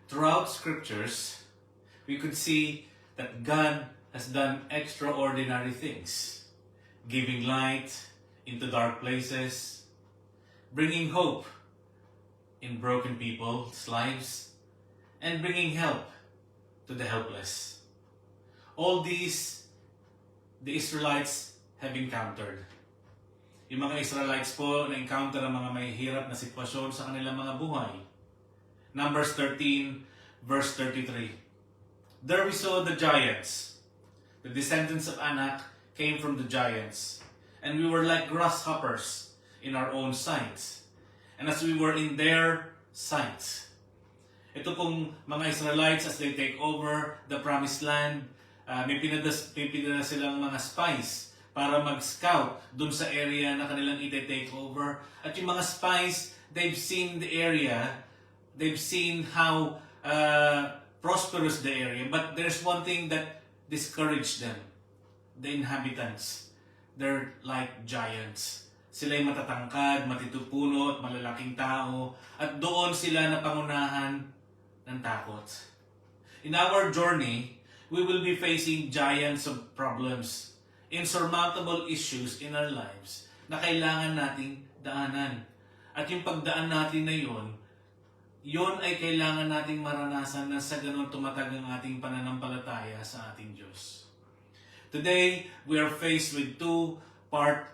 throughout scriptures, we could see that God has done extraordinary things, giving light into dark places, bringing hope in broken people's lives, and bringing help to the helpless. All these, the Israelites have encountered. Yung mga Israelites po na-encounter ang mga mahihirap na sitwasyon sa kanilang mga buhay. Numbers 13, verse 33. There we saw the giants. The descendants of Anak came from the giants, and we were like grasshoppers in our own sight, and as we were in their sight. Ito pong mga Israelites, as they take over the promised land, may pinadala silang mga spies para mag-scout dun sa area na kanilang ite-take over. At yung mga spies, they've seen the area, they've seen how prosperous the area, but there's one thing that discouraged them. The inhabitants, they're like giants. Sila'y matatangkad, matitupuno, at malalaking tao, at doon sila napangunahan ng takot. In our journey, we will be facing giants of problems, insurmountable issues in our lives na kailangan nating daanan. At yung pagdaan natin na yun ay kailangan nating maranasan na sa ganun tumatag ang ating pananampalataya sa ating Diyos. Today, we are faced with two-part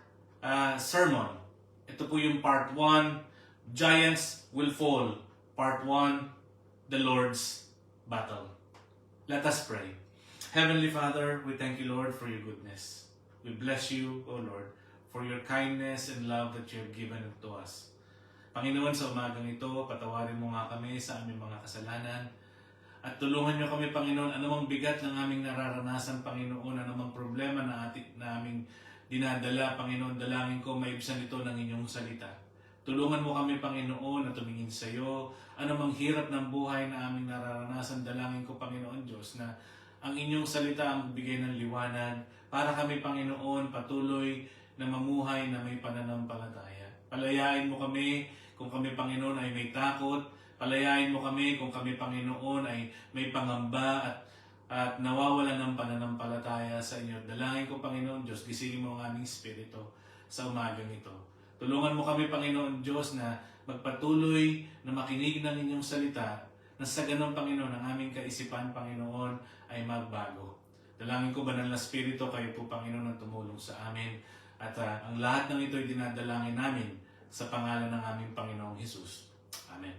sermon. Ito po yung part 1, Giants Will Fall. Part 1, The Lord's Battle. Let us pray. Heavenly Father, we thank you, Lord, for your goodness. We bless you, O Lord, for your kindness and love that you have given to us. Panginoon, sa umagang ito, patawarin mo nga kami sa aming mga kasalanan. At tulungan niyo kami, Panginoon, anumang bigat ng aming nararanasan, Panginoon, anumang problema na aming dinadala, Panginoon, dalangin ko, maibsan ito ng inyong salita. Tulungan mo kami, Panginoon, na tumingin sa iyo. Anumang hirap ng buhay na aming nararanasan, dalangin ko, Panginoon Diyos, na ang inyong salita ang bigay ng liwanag para kami, Panginoon, patuloy na mamuhay na may pananampalataya. Palayain mo kami kung kami, Panginoon, ay may takot. Palayain mo kami kung kami, Panginoon, ay may pangamba at nawawalan ng pananampalataya sa inyo. Dalangin ko, Panginoon Diyos, gisingin mo ang aming spirito sa umagang ito. Tulungan mo kami, Panginoon Diyos, na magpatuloy na makinig ng inyong salita, na sa ganun, Panginoon, ang aming kaisipan, Panginoon, ay magbago. Dalangin ko, Banal na Spirito, kayo po, Panginoon, ang tumulong sa amin. At ang lahat ng ito ay dinadalangin namin sa pangalan ng aming Panginoong Hesus. Amen.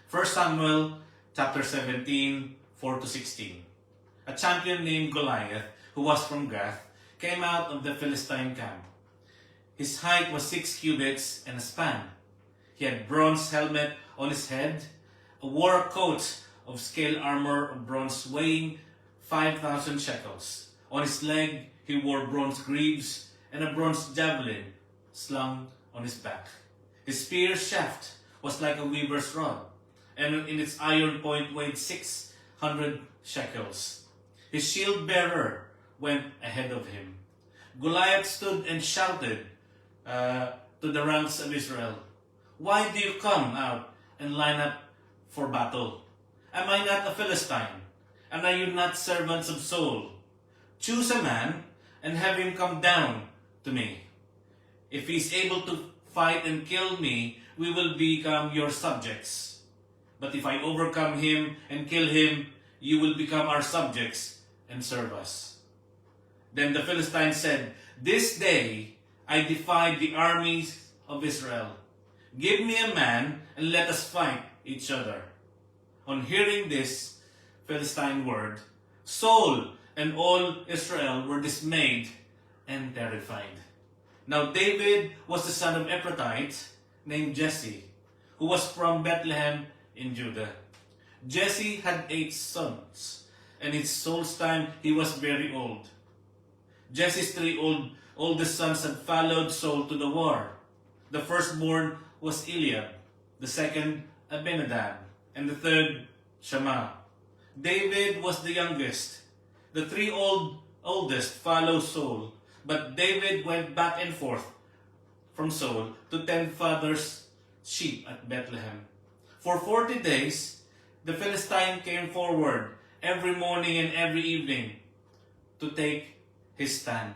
1 Samuel chapter 17, 4-16. A champion named Goliath, who was from Gath, came out of the Philistine camp. His height was 6 cubits and a span. He had bronze helmet on his head, a war coat of scale armor of bronze weighing 5,000 shekels. On his leg, he wore bronze greaves and a bronze javelin slung on his back. His spear shaft was like a weaver's rod, and in its iron point weighed 600 shekels. His shield bearer went ahead of him. Goliath stood and shouted to the ranks of Israel, "Why do you come out and line up for battle? Am I not a Philistine? And are you not servants of Saul? Choose a man and have him come down to me. If he is able to fight and kill me, we will become your subjects. But if I overcome him and kill him, you will become our subjects and serve us." Then the Philistines said, "This day I defy the armies of Israel. Give me a man and let us fight each other." On hearing this Philistine word, Saul and all Israel were dismayed and terrified. Now David was the son of Ephrathite named Jesse, who was from Bethlehem in Judah. Jesse had 8 sons, and in Saul's time he was very old. Jesse's 3 oldest sons had followed Saul to the war. The firstborn was Eliab, the second Abinadab, and the third Shammah. David was the youngest. The 3 oldest followed Saul, but David went back and forth from Saul to tend father's sheep at Bethlehem. For 40 days, the Philistine came forward every morning and every evening to take his stand.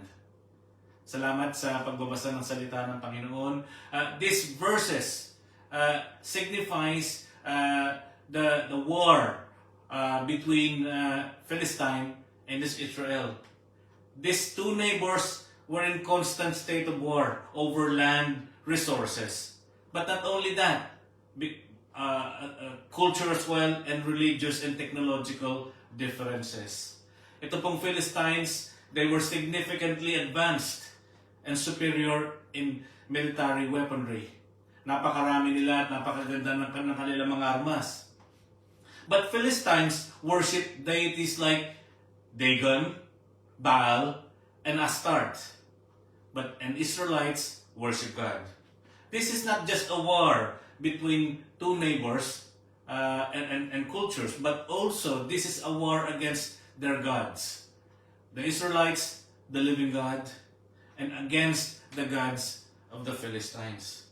Salamat sa pagbabasa ng salita ng Panginoon. These verses signifies the war between Philistine and Israel. These two neighbors were in constant state of war over land resources. But not only that, culture as well, and religious and technological differences. Ito pong Philistines, they were significantly advanced and superior in military weaponry. Napakarami nila at napakaganda ng kanilang mga armas. But Philistines worship deities like Dagon, Baal, and Astarte. And Israelites worship God. This is not just a war between two neighbors and cultures, but also this is a war against their gods. The Israelites, the living God, and against the gods of the Philistines.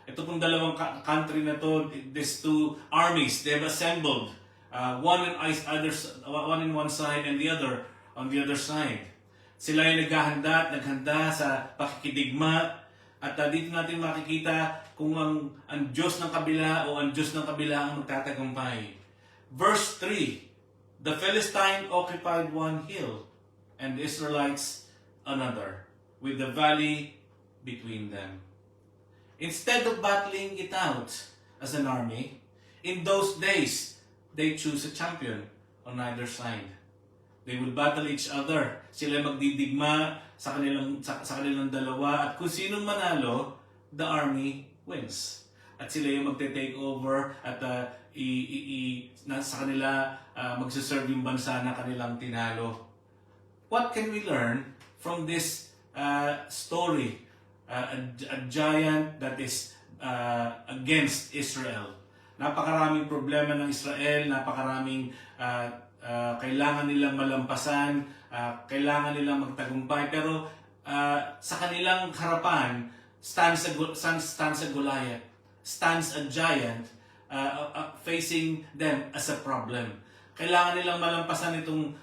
Ito pong dalawang country na to, these two armies, they've assembled one in one side and the other on the other side. Sila ay naghanda sa pakikidigma, at dito natin makikita kung ang Diyos ng kabila o ang Diyos ng kabila ang magtatagumpay. Verse 3, the Philistine occupied one hill and the Israelites another, with the valley between them. Instead of battling it out as an army, in those days, they choose a champion on either side. They will battle each other. Sila magdidigma sa kanilang dalawa, at kung sino manalo, the army wins. At sila yung magte-take over at sa kanila magsaserve yung bansa na kanilang tinalo. What can we learn from this story? A giant that is against Israel. Napakaraming problema ng Israel, napakaraming kailangan nilang malampasan, kailangan nilang magtagumpay, pero sa kanilang harapan stands a Goliath, stands a giant facing them as a problem. Kailangan nilang malampasan itong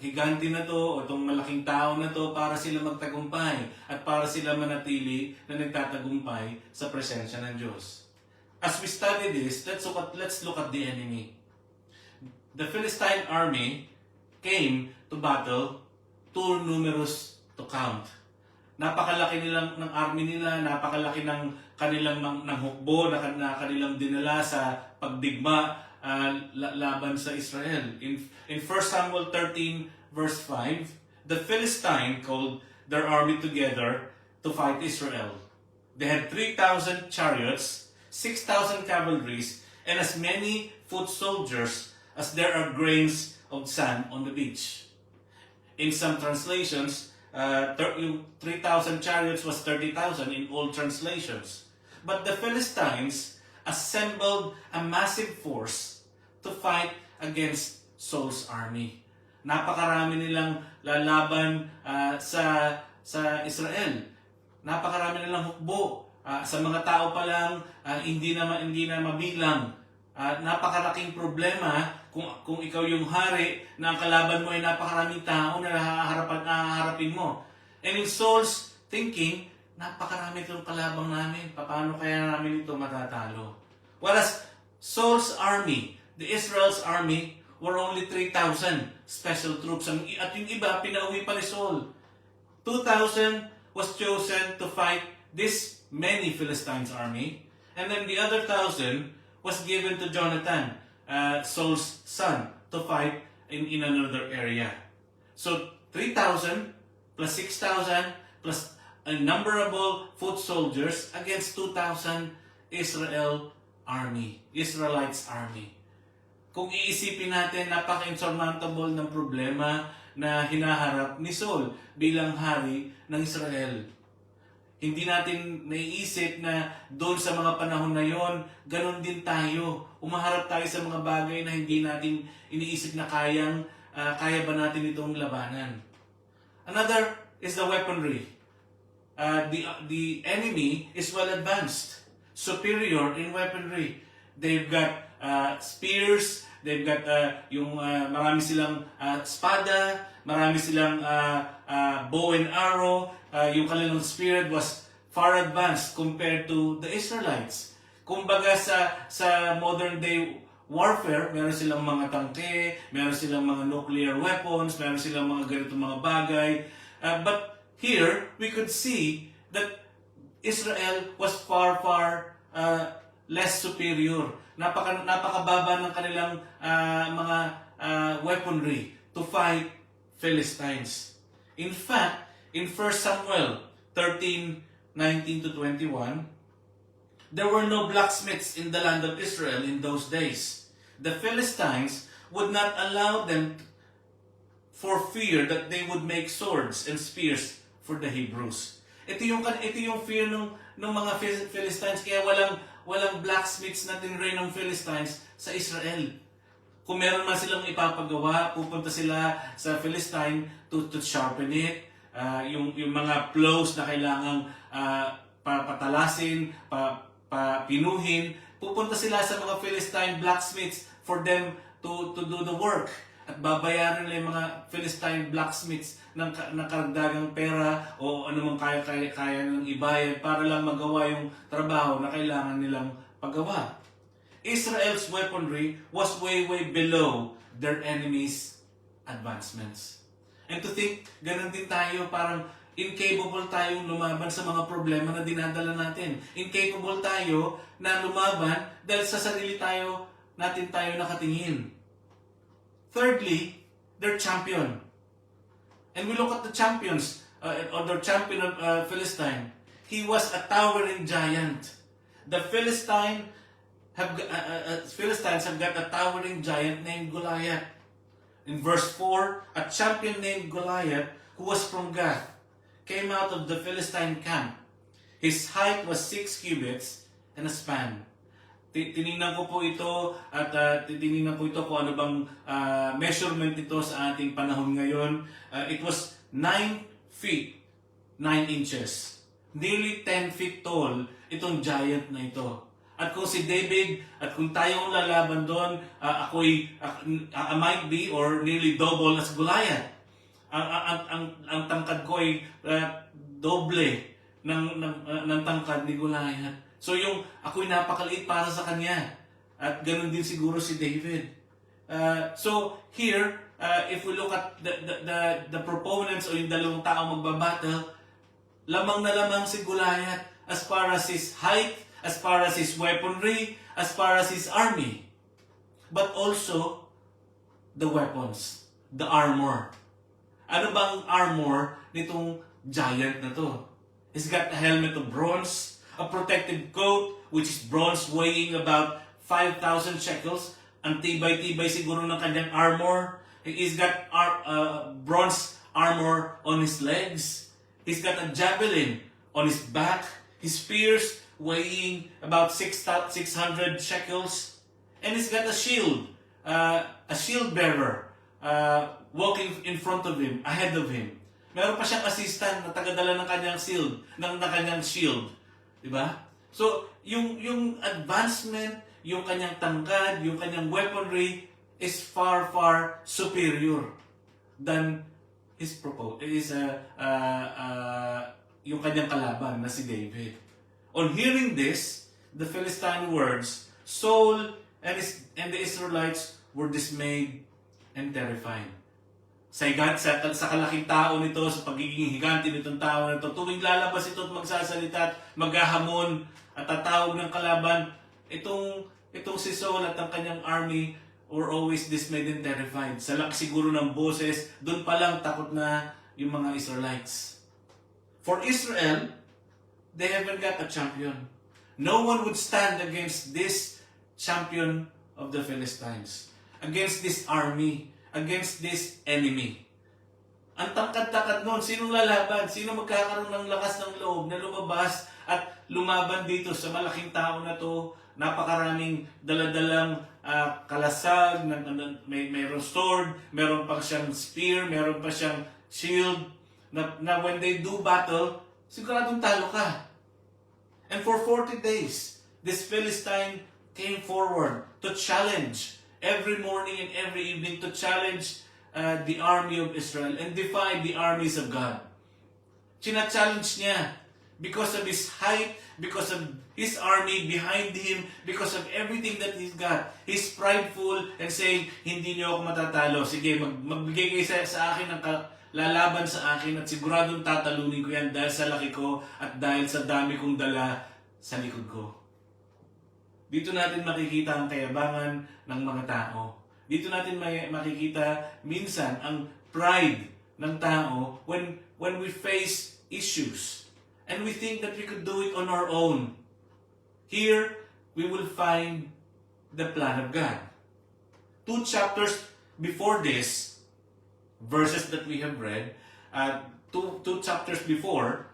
higante na to o itong malaking tao na to para sila magtagumpay at para sila manatili na nagtatagumpay sa presensya ng Diyos. As we study this, let's look at the enemy. The Philistine army came to battle too numerous to count. Napakalaki ng army nila, napakalaki ng kanilang ng hukbo na kanilang dinala sa pagdigma laban sa Israel. In 1 Samuel 13 verse 5, the Philistine called their army together to fight Israel. They had 3,000 chariots, 6,000 cavalries, and as many foot soldiers as there are grains of sand on the beach. In some translations, 3,000 chariots was 30,000 in all translations. But the Philistines assembled a massive force to fight against Saul's army. Napakarami nilang lalaban sa Israel. Napakarami nilang hukbo. Sa mga tao pa lang, hindi na mabilang. Napakalaking problema kung ikaw yung hari na ang kalaban mo ay napakaraming tao na haharapin mo. And in Saul's thinking, napakarami itong kalabang namin. Paano kaya namin ito matatalo? Whereas Saul's army, the Israel's army, were only 3,000 special troops. At yung iba, pinauwi pa ni Saul. 2,000 was chosen to fight this many Philistines' army. And then the other 1,000 was given to Jonathan, Saul's son, to fight in another area. So 3,000 plus 6,000 plus innumerable foot soldiers against 2,000 Israelites army. Kung iisipin natin, napaka-insurmountable ng problema na hinaharap ni Saul bilang hari ng Israel. Hindi natin naiisip na doon sa mga panahon na yon, ganun din tayo. Umaharap tayo sa mga bagay na hindi natin iniisip na kaya ba natin itong labanan. Another is the weaponry. The enemy is well advanced, superior in weaponry. they've got spears, they've got marami silang espada, marami silang bow and arrow. Yung kanilang spirit was far advanced compared to the Israelites. Kumbaga sa modern day warfare, meron silang mga tangke, meron silang mga nuclear weapons, meron silang mga ganitong mga bagay. But here, we could see that Israel was far less superior. Napakababa ng kanilang mga weaponry to fight Philistines. In fact, in 1 Samuel 13:19-21, there were no blacksmiths in the land of Israel in those days. The Philistines would not allow them for fear that they would make swords and spears for the Hebrews. Ito yung fear ng mga Philistines, kaya walang blacksmiths na tinray ng Philistines sa Israel. Kung meron man silang ipapagawa, pupunta sila sa Philistine to sharpen it. Yung mga plows na kailangang patalasin, pinuhin, pupunta sila sa mga Philistine blacksmiths for them to do the work. At babayaran nila yung mga Philistine blacksmiths ng karagdagang pera o anumang kaya nilang ibayad para lang magawa yung trabaho na kailangan nilang paggawa. Israel's weaponry was way below their enemies' advancements. And to think, ganun din tayo, parang incapable tayong lumaban sa mga problema na dinadala natin. Incapable tayo na lumaban dahil sa sarili natin tayo nakatingin. Thirdly, their champion. And we look at the champions, or the champion of Philistine. He was a towering giant. The Philistines have got a towering giant named Goliath. In verse 4, a champion named Goliath, who was from Gath, came out of the Philistine camp. His height was 6 cubits and a span. Tinignan ko po ito at tinignan ko ito kung ano bang measurement ito sa ating panahon ngayon. It was 9 feet, 9 inches. Nearly 10 feet tall itong giant na ito. At kung si David at kung tayo ang lalaban doon, I might be or nearly double as Goliath. Ang tangkad ko ay doble ng tangkad ni Goliath. So ako'y napakaliit para sa kanya. At ganun din siguro si David. So here, if we look at the proponents o yung dalawang taong magbabattle, lamang na lamang si Goliath as far as his height, as far as his weaponry, as far as his army. But also, the weapons, the armor. Ano bang armor nitong giant na to? He's got a helmet of bronze, a protective coat, which is bronze weighing about 5,000 shekels. Ang tibay-tibay siguro ng kanyang armor. He's got bronze armor on his legs. He's got a javelin on his back. His spears weighing about 600 shekels. And he's got a shield bearer, walking in front of him, ahead of him. Meron pa siyang assistant na tagadala ng kanyang shield. Diba? So, yung advancement, yung kanyang tangkad, yung kanyang weaponry is far superior than yung kanyang kalaban na si David. On hearing this, the Philistine words, Saul and the Israelites were dismayed and terrified. Sa kalaking tao nito, sa pagiging higante nitong tao nito, tuwing lalabas ito at magsasalita at maghahamon at tatawag ng kalaban, itong si Saul at ang kanyang army were always dismayed and terrified. Sa laki siguro ng boses, doon pa lang takot na yung mga Israelites. For Israel, they haven't got a champion. No one would stand against this champion of the Philistines, against this army, against this enemy. Ang tangkad-takad nun, sinong lalaban? Sino magkakaroon ng lakas ng loob na lumabas at lumaban dito sa malaking tao na to? Napakaraming daladalang kalasag, mayroong sword, meron pa siyang spear, meron pa siyang shield, na when they do battle, siguradong talo ka. And for 40 days, this Philistine came forward to challenge every morning and every evening, to challenge the army of Israel and defy the armies of God. China-challenge niya because of his height, because of his army behind him, because of everything that he's got. He's prideful and saying, hindi niyo ako matatalo. Sige, magbigay kayo sa akin ng lalaban sa akin at siguradong tatalunin ko yan dahil sa laki ko at dahil sa dami kong dala sa likod ko. Dito natin makikita ang kayabangan ng mga tao. Dito natin makikita minsan ang pride ng tao when we face issues and we think that we could do it on our own. Here, we will find the plan of God. 2 chapters before this, verses that we have read, two chapters before,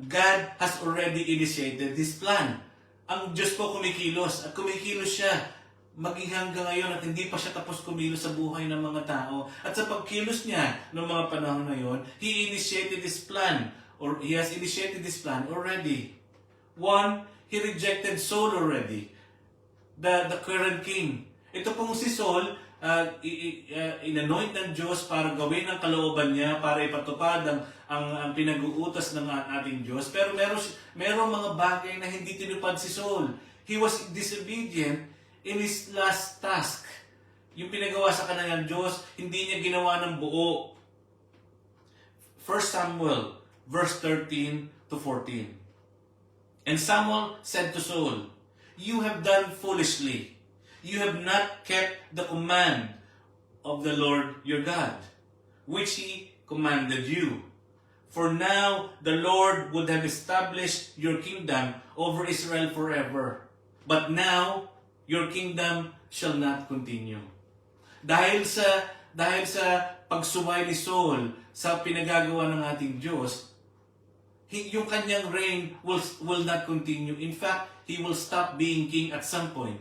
God has already initiated this plan. Ang Diyos po kumikilos at kumikilos siya maging hanggang ngayon at hindi pa siya tapos kumilos sa buhay ng mga tao. At sa pagkilos niya noong mga panahon na yon, He initiated this plan, or He has initiated this plan already. One, He rejected Saul already, the current king. Ito pong si Saul, inanoint ng Diyos para gawin ang kalooban niya, para ipatupad ang pinag-uutos ng ating Diyos. Pero merong mga bagay na hindi tinupad si Saul. He was disobedient in his last task. Yung pinagawa sa kanya ng Diyos, hindi niya ginawa ng buo. 1 Samuel, verse 13 to 14. And Samuel said to Saul, "You have done foolishly. You have not kept the command of the Lord your God, which He commanded you. For now the Lord would have established your kingdom over Israel forever. But now your kingdom shall not continue." Dahil sa pagsuway ni Saul sa pinagagawa ng ating Diyos, yung kanyang reign will not continue. In fact, he will stop being king at some point.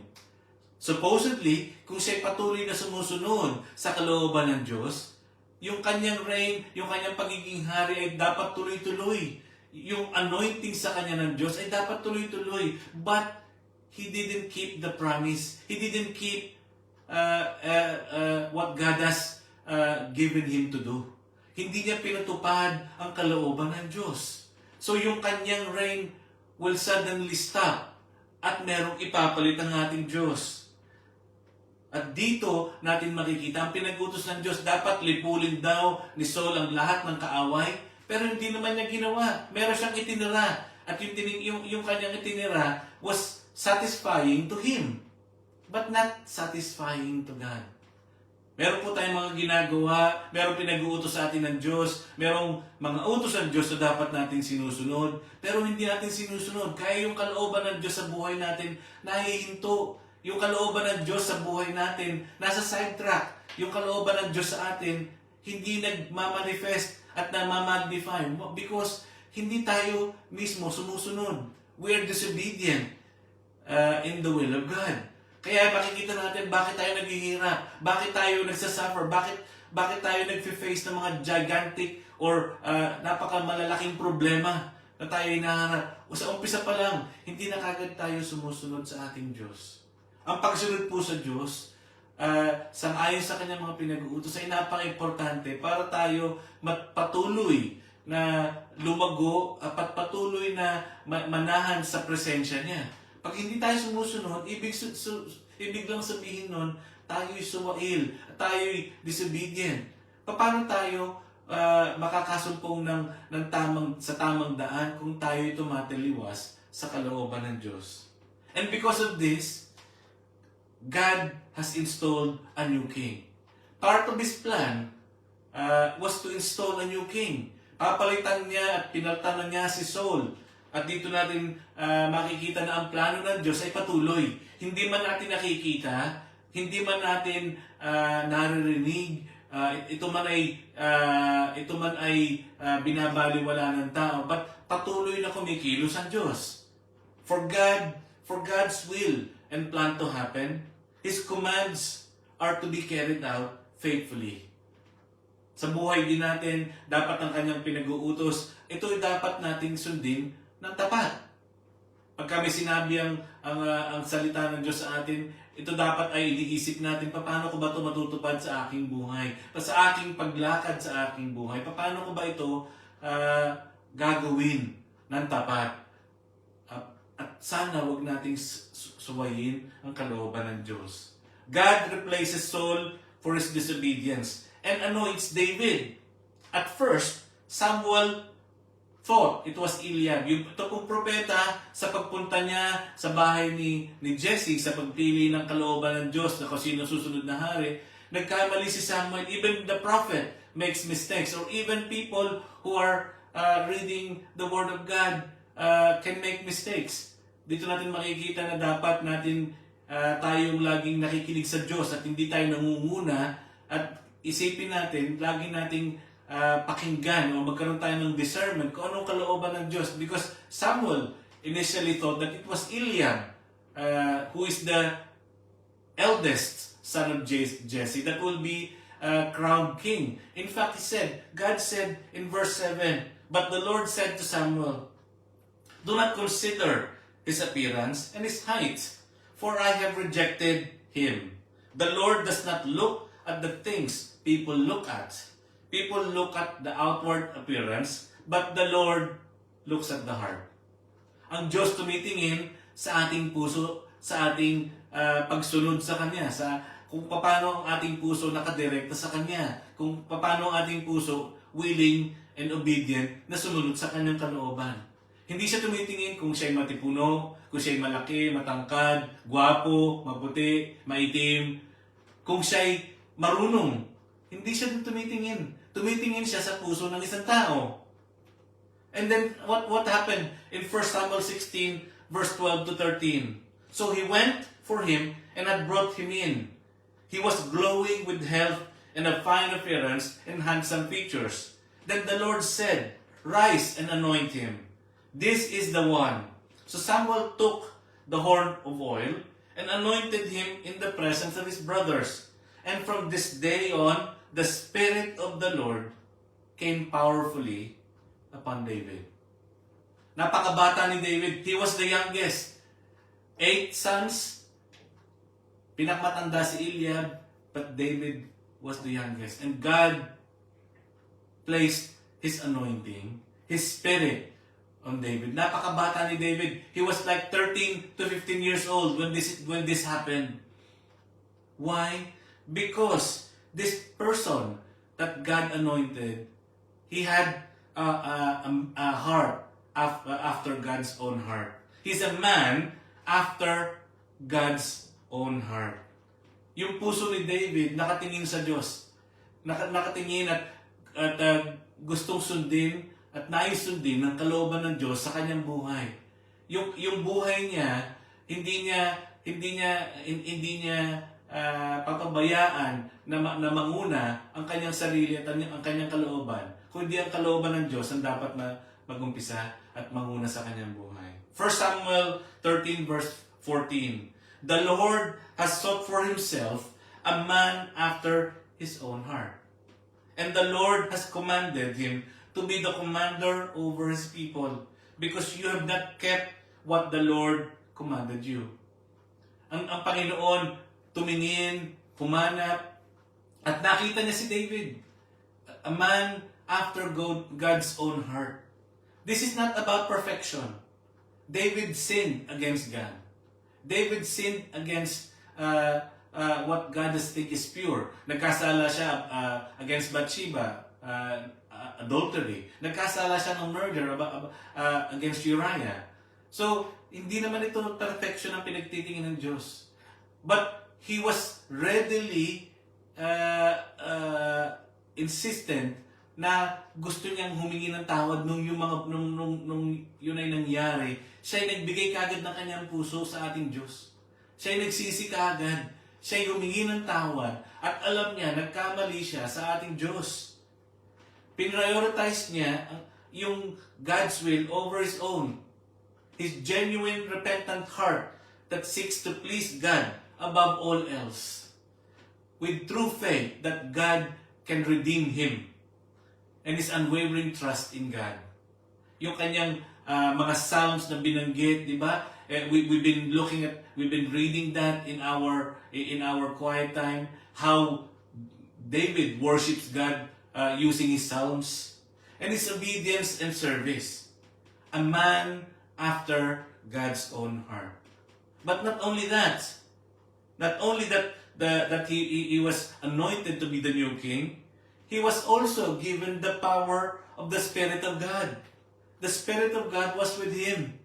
Supposedly, kung siya'y patuloy na sumusunod sa kalooban ng Diyos, yung kanyang reign, yung kanyang pagiging hari ay dapat tuloy-tuloy. Yung anointing sa kanya ng Diyos ay dapat tuloy-tuloy. But he didn't keep the promise. He didn't keep what God has given him to do. Hindi niya pinatupad ang kalooban ng Diyos. So yung kanyang reign will suddenly stop at merong ipapalit ang ating Diyos. At dito natin makikita ang pinag-utos ng Diyos, dapat lipulin daw ni Saul ang lahat ng kaaway, pero hindi naman niya ginawa. Meron siyang itinira at yung kanyang itinira was satisfying to him, but not satisfying to God. Meron po tayong mga ginagawa, merong pinag-uutos sa atin ng Diyos, merong mga utos ng Diyos na dapat natin sinusunod, pero hindi natin sinusunod. Kaya yung kalooban ng Diyos sa buhay natin, nahihinto. Yung kalooban ng Diyos sa buhay natin, nasa sidetrack. Yung kalooban ng Diyos sa atin, hindi nagmamanifest at namamagnify. Because hindi tayo mismo sumusunod. We are disobedient in the will of God. Kaya makikita natin bakit tayo naghihirap, bakit tayo nagsasuffer, bakit tayo nagfe-face ng mga gigantic or napakamalalaking problema na tayo hinaharap. O sa umpisa pa lang, hindi na kagad tayo sumusunod sa ating Diyos. Ang pagsunod po sa Diyos, sang-ayon sa kanyang mga pinag-uutos, ay napaka-importante para tayo patuloy na lumago at patuloy na manahan sa presensya niya. Pag hindi tayo sumusunod, ibig lang sabihin nun, tayo'y suwail, tayo'y disobedient. Paano tayo makakasumpong sa tamang daan kung tayo'y tumataliwas sa kalooban ng Diyos? And because of this, God has installed a new king. Part of His plan was to install a new king. Papalitan niya at pinalitan niya si Saul. At dito natin makikita na ang plano ng Diyos ay patuloy. Hindi man natin nakikita, hindi man natin naririnig, ito man ay binabaliwala ng tao, but patuloy na kumikilos ang Diyos. For God's will and plan to happen, His commands are to be carried out faithfully. Sa buhay din natin, dapat ang kanyang pinag-uutos, ito ay dapat nating sundin ng tapat. Pagka may sinabi ang salita ng Diyos sa atin, ito dapat ay iniisip natin, paano ko ba ito matutupad sa aking buhay? Sa aking paglakad sa aking buhay, paano ko ba ito gagawin ng tapat? At sana wag nating suwayin ang kalooban ng Diyos. God replaces Saul for his disobedience and anoints David. At first, Samuel thought it was Eliab. Ito pong propeta, sa pagpunta niya sa bahay ni Jesse, sa pagpili ng kalooban ng Diyos na kung sino susunod na hari, nagkamali si Samuel. Even the prophet makes mistakes, or even people who are reading the Word of God can make mistakes. Dito natin makikita na dapat natin tayong laging nakikinig sa Diyos at hindi tayo nangunguna, at isipin natin, lagi nating pakinggan o magkaroon tayo ng discernment kung anong kalooban ng Diyos. Because Samuel initially thought that it was Eliab, who is the eldest son of Jesse, that will be crowned king. In fact, God said in verse 7, "But the Lord said to Samuel, do not consider his appearance and his height, for I have rejected him. The Lord does not look at the things people look at. People look at the outward appearance, but the Lord looks at the heart." Ang Diyos tumitingin sa ating puso, sa ating pagsunod sa Kanya, sa kung paano ang ating puso nakadirekta sa Kanya, kung paano ang ating puso willing and obedient na sumunod sa Kanyang kalooban. Hindi siya tumitingin kung siya'y matipuno, kung siya'y malaki, matangkad, gwapo, maputi, maitim, kung siya'y marunong. Hindi siya tumitingin. Tumitingin siya sa puso ng isang tao. And then, what happened in 1 Samuel 16, verse 12 to 13? So he went for him and had brought him in. He was glowing with health and a fine appearance and handsome features. Then the Lord said, "Rise and anoint him. This is the one." So Samuel took the horn of oil and anointed him in the presence of his brothers. And from this day on, the Spirit of the Lord came powerfully upon David. Napakabata ni David. He was the youngest. 8 sons. Pinakamatanda si Eliab, but David was the youngest. And God placed His anointing, His Spirit on David. Napakabata ni David. He was like 13 to 15 years old when this happened. Why? Because this person that God anointed, he had a heart after God's own heart. He's a man after God's own heart. Yung puso ni David nakatingin sa Diyos. Nakatingin at gustong sundin at nais sundin ng kalooban ng Diyos sa kanyang buhay. Yung buhay niya, hindi niya papabayaan na manguna ang kanyang sarili at ang kanyang kalooban, kundi ang kalooban ng Diyos ang dapat na magumpisa at manguna sa kanyang buhay. 1 Samuel 13 verse 14. The Lord has sought for himself a man after his own heart. And the Lord has commanded him to be the commander over his people, because you have not kept what the Lord commanded you. Ang Panginoon tumingin, humanap, at nakita niya si David, a man after God's own heart. This is not about perfection. David sinned against God. David sinned against what God has think is pure. Nagkasala siya against Bathsheba, adultery. Nagkasala siya ng murder against Uriah. So, hindi naman ito perfection ang pinagtitingin ng Diyos. But he was readily insistent na gusto niyang humingi ng tawad nung yun ay nangyari. Siya ay nagbigay kagad ng kanyang puso sa ating Diyos. Siya ay nagsisi kagad. Siya ay humingi ng tawad. At alam niya, nagkamali siya sa ating Diyos. Pinrioritize niya yung God's will over His own. His genuine repentant heart that seeks to please God above all else. With true faith that God can redeem him. And his unwavering trust in God. Yung kanyang mga psalms na binanggit, di ba? We've been reading that in our quiet time, how David worships God using his psalms and his obedience and service. A man after God's own heart. But not only that that he was anointed to be the new king, he was also given the power of the Spirit of God. The Spirit of God was with him.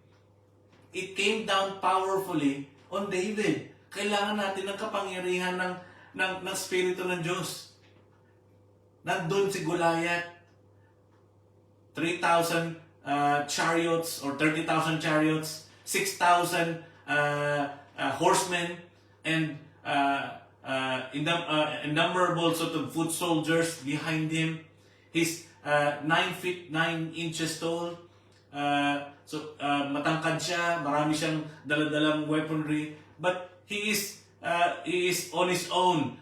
It came down powerfully on David. Kailangan natin ng kapangyarihan ng Espiritu ng Diyos. Nandun si Goliath, 3,000 chariots or 30,000 chariots, 6,000 horsemen, and innumerable sort of foot soldiers behind him. He's 9 feet 9 inches tall. Matangkad siya, marami siyang daladalang weaponry, but he is on his own,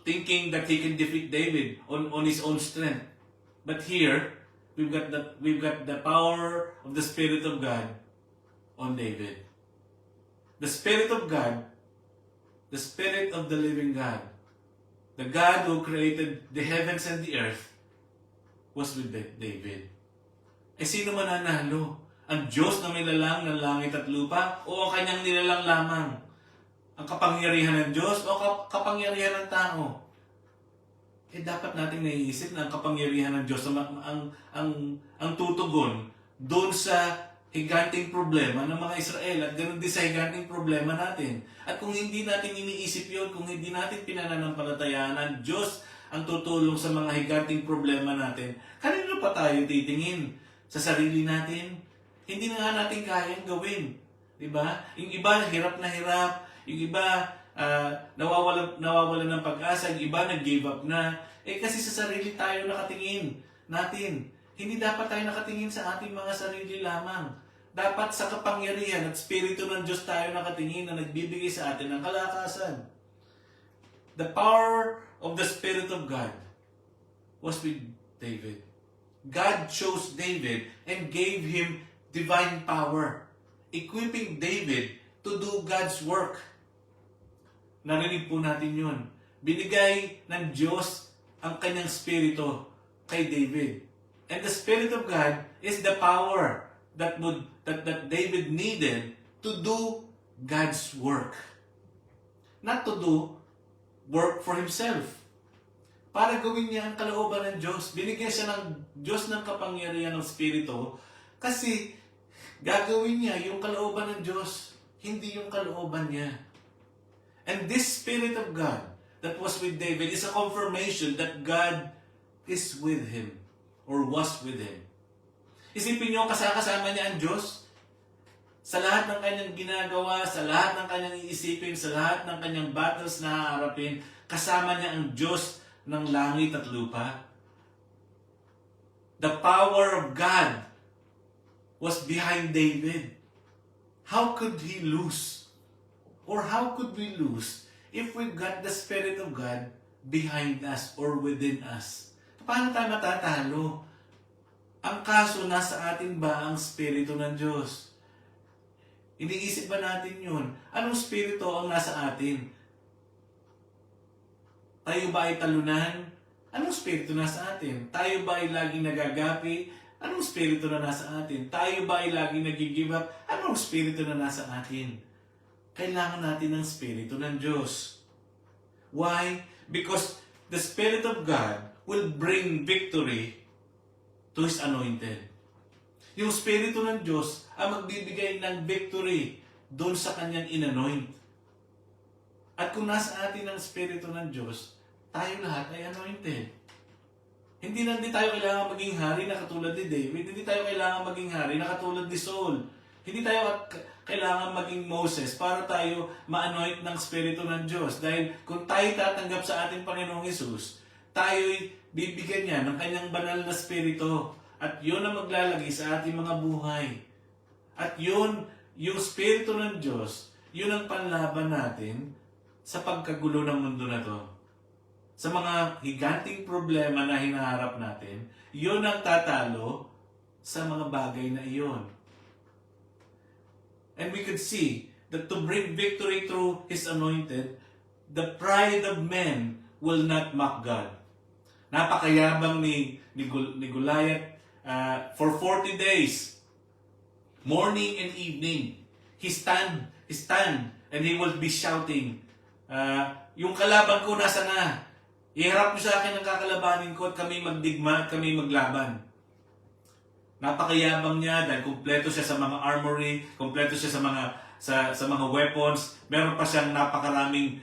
thinking that he can defeat David on his own strength. But here we've got the power of the Spirit of God on David. The Spirit of God, the Spirit of the living God, the God who created the heavens and the earth, was with David. Sino man nanalo? Ang Diyos na may lalang ng langit at lupa o ang kanyang nilalang lamang? Ang kapangyarihan ng Diyos o kapangyarihan ng tao? Dapat nating naiisip na ang kapangyarihan ng Diyos ang tutugon doon sa higanting problema ng mga Israel at ganoon din sa higanting problema natin. At kung hindi natin iniisip yun, kung hindi natin pinananampalatayaan ang Diyos ang tutulong sa mga higanting problema natin, kanino pa tayo titingin? Sa sarili natin? Hindi na nga natin kayang gawin. Diba? Yung iba, hirap na hirap. Yung iba, nawawala ng pag-asa. Yung iba, nag-give up na. Kasi sa sarili tayo nakatingin natin. Hindi dapat tayo nakatingin sa ating mga sarili lamang. Dapat sa kapangyarihan at Espiritu ng Diyos tayo nakatingin na nagbibigay sa atin ng kalakasan. The power of the Spirit of God was with David. God chose David and gave him divine power, equipping David to do God's work. Narinig po natin yun. Binigay ng Diyos ang kanyang spirito kay David. And the Spirit of God is the power that David needed to do God's work. Not to do work for himself. Para gawin niya ang kalooban ng Diyos. Binigyan siya ng Diyos ng kapangyarihan ng Espiritu kasi gagawin niya yung kalooban ng Diyos, hindi yung kalooban niya. And this Spirit of God that was with David is a confirmation that God is with him or was with him. Isipin niyo, kasama niya ang Diyos sa lahat ng kanyang ginagawa, sa lahat ng kanyang iisipin, sa lahat ng kanyang battles na haharapin, kasama niya ang Diyos ng langit at lupa. The power of God was behind David. How could he lose? Or how could we lose if we've got the Spirit of God behind us or within us? Paano tayo matatalo? Ang kaso, nasa atin ba ang Espiritu ng Diyos? Iniisip ba natin yun? Anong Espiritu ang nasa atin? Tayo ba ay talunan? Anong spirito nasa atin? Tayo ba ay laging nagagapi? Anong spirito na nasa atin? Tayo ba ay laging nag-give up? Anong spirito na nasa atin? Kailangan natin ng spirito ng Diyos. Why? Because the Spirit of God will bring victory to His anointed. Yung spirito ng Diyos ang magbibigay ng victory doon sa kanyang inanoint. At kung nasa atin ang spirito ng Diyos, tayo lahat ay anointed. Hindi tayo kailangan maging hari na katulad ni David. Hindi tayo kailangan maging hari na katulad ni Saul. Hindi tayo kailangan maging Moses para tayo ma-anoint ng Espiritu ng Diyos. Dahil kung tayo tatanggap sa ating Panginoong Hesus, tayo'y bibigyan niya ng kanyang banal na Espiritu. At yun ang maglalagay sa ating mga buhay. At yun, yung Espiritu ng Diyos, yun ang panlaban natin sa pagkagulo ng mundo na to. Sa mga higanting problema na hinaharap natin, yun ang tatalo sa mga bagay na iyon. And we could see that to bring victory through His anointed, the pride of men will not mock God. Napakayabang ni Goliath for 40 days, morning and evening. He stand, and he will be shouting, yung kalaban ko nasa na? Iharap niyo sa akin ang kakalabanin ko at kami magdigma at kami maglaban. Napakayabang niya dahil kumpleto siya sa mga armory, kumpleto siya sa mga weapons. Meron pa siyang napakaraming